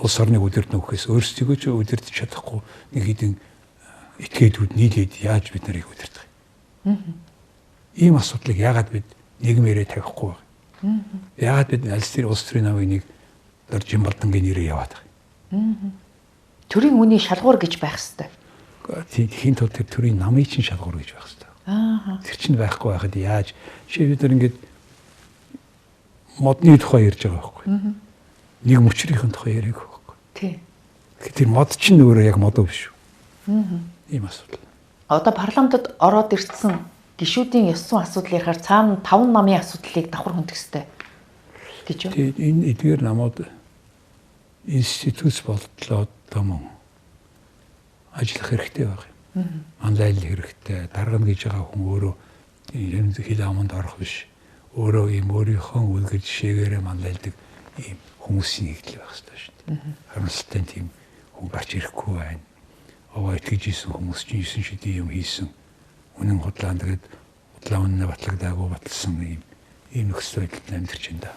улс орныг удирдах нөхөөс өөрсдөө ч удирдах чадахгүй нэг хэдэн этгээдүүд нийлээд яаж бид нарыг удирдах юм. Ийм асуудлыг яагаад бид нийгмээрээ тавихгүй байна? Яагаад бид аль тэр улс төрийн намыг нэг дөржин балдангийн нэрээр яваад байгаа юм? Төрийн үний шалгуур гэж байх хэвээр. Тхийн тул тэр төрийн намын чинь шалгуур гэж байх хэвээр. Тэр чинь байхгүй байхад яаж жишээ бид нар ингээд модны тухай ярьж байгаа байхгүй. Нэг мөчрийн тухай яриаг байхгүй. Тий. Тэр мод чинь өөрөө яг мод биш шүү. Ийм асуудал. Одоо парламентод ороод ирсэн гишүүдийн ёс зүйн асуудал ярихаар цаана 5 намын асуудлыг давхар хөндөх ёстой гэж юу? Тэгээд энэ эдгээр намууд институт болтлоо том ажиллах хэрэгтэй байх юм. Манлайл хэрэгтэй. Даргана гэж байгаа хүн өөрөө юм хил аманд орох биш. Өөрөө ийм өөрийнхөө үлгэр жишээгээрээ манлайлдаг ийм хүмүүсийн нэгдэл байх хэрэгтэй шүү дээ. Харамсалтай тийм хүн гарч ирэхгүй байна. Овоо итгэж исэн хүмүүс чинь 9 шидийн юм хийсэн. Үнэн худлаан тэгээд худлаа үнэнэ батлагдаагүй баталсан ийм нөхцөл байдалд амьдарч байна да.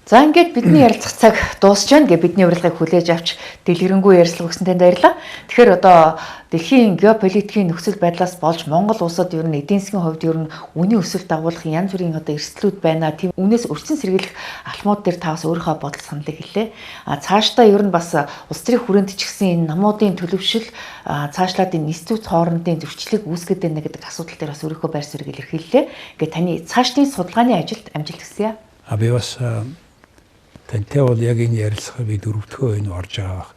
За ингээд бидний ярилцах цаг дуусч байна гэж бидний урилгыг хүлээж авч дэлгэрэнгүй ярилцлага өгсөн танд баярлалаа. Тэгэхээр одоо дэлхийн геополитикийн нөхцөл байдлаас болж Монгол улсад ер нь эдийн засгийн хувьд ер нь үнийн өсөлт дагуулах янз бүрийн одоо эрсдлүүд байна. Тийм үнээс өрчсөн сэргийлэх алхмууд дээр тавас өөрийнхөө бодол саналыг хэлээ. Цаашдаа ер нь бас улс төрийн хүрээнд ч гэсэн энэ намуудын төлөвшил цаашлаад энэ институт хоорондын зөрчлийг үүсгэж байна гэдэг асуудал дээр бас өөрийнхөө байр суурийг илэрхийллээ. Ингээд таны цаашдын судалгааны ажилд амжилт хүсье. Би бас тантай бол яг энэ ярилцлага би дөрөвдөө энэ орж байгаа.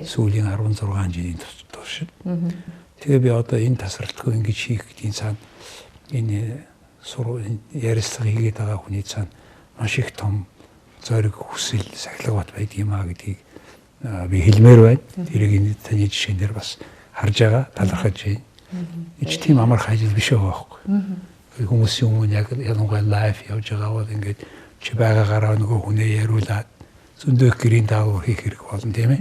Сүүлийн 16 жилийн турш. Тэгээ би одоо энэ тасралтгүй ингэж хийх гэдгийн цаана энэ ярилцлага хийгээд байгаа хүний цаана маш их том зориг хүсэл сахилгават байдгиймаа гэдгийг би хэлмээр байна. Тэрийг энэ таны жишээн дээр бас харж байгаа, талархаж байна. Эч тийм амарх ажил биш байгаа байхгүй. Хүмүүсийн өмнө яг ялангуяа лайв явж байгаа бол ингээд чи байгаагаараа нөгөө хүнээ яриулаад зөндөө гэрийн даавар хийх хэрэг болно тийм ээ.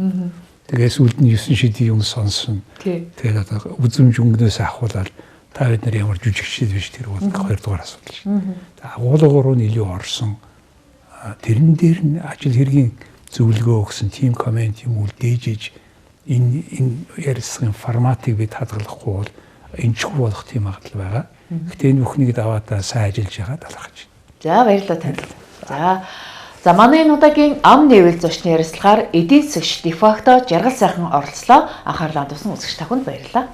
Тэгээс үлд нь 9 шидийн юм сонсон. Тэгээд одоо үзмж өнгнөөс ахуулаад та бид нар ямар жүжигчд биш тэр бол 2 дугаар асуудал шин. Агуулгаар нь илүү орсон. Тэрэн дээр нь ажил хэргийн зөвлөгөө өгсөн тим комент юм уу дээжиж энэ ярилцлагын форматыг бид хадгалахгүй бол энэчгүй болох тийм магадлал байгаа. Гэхдээ энэ бүхнийг даваад сайн ажиллаж байгаа талархаж байна. За баярлалаа танд. За манай энэ удаагийн ам нэвэл зочны ярилцлагаар эдийн засагч де факто жаргал сайхан оролцлоо. Анхаарлаа туссан үзэгч та бүхэнд баярлалаа.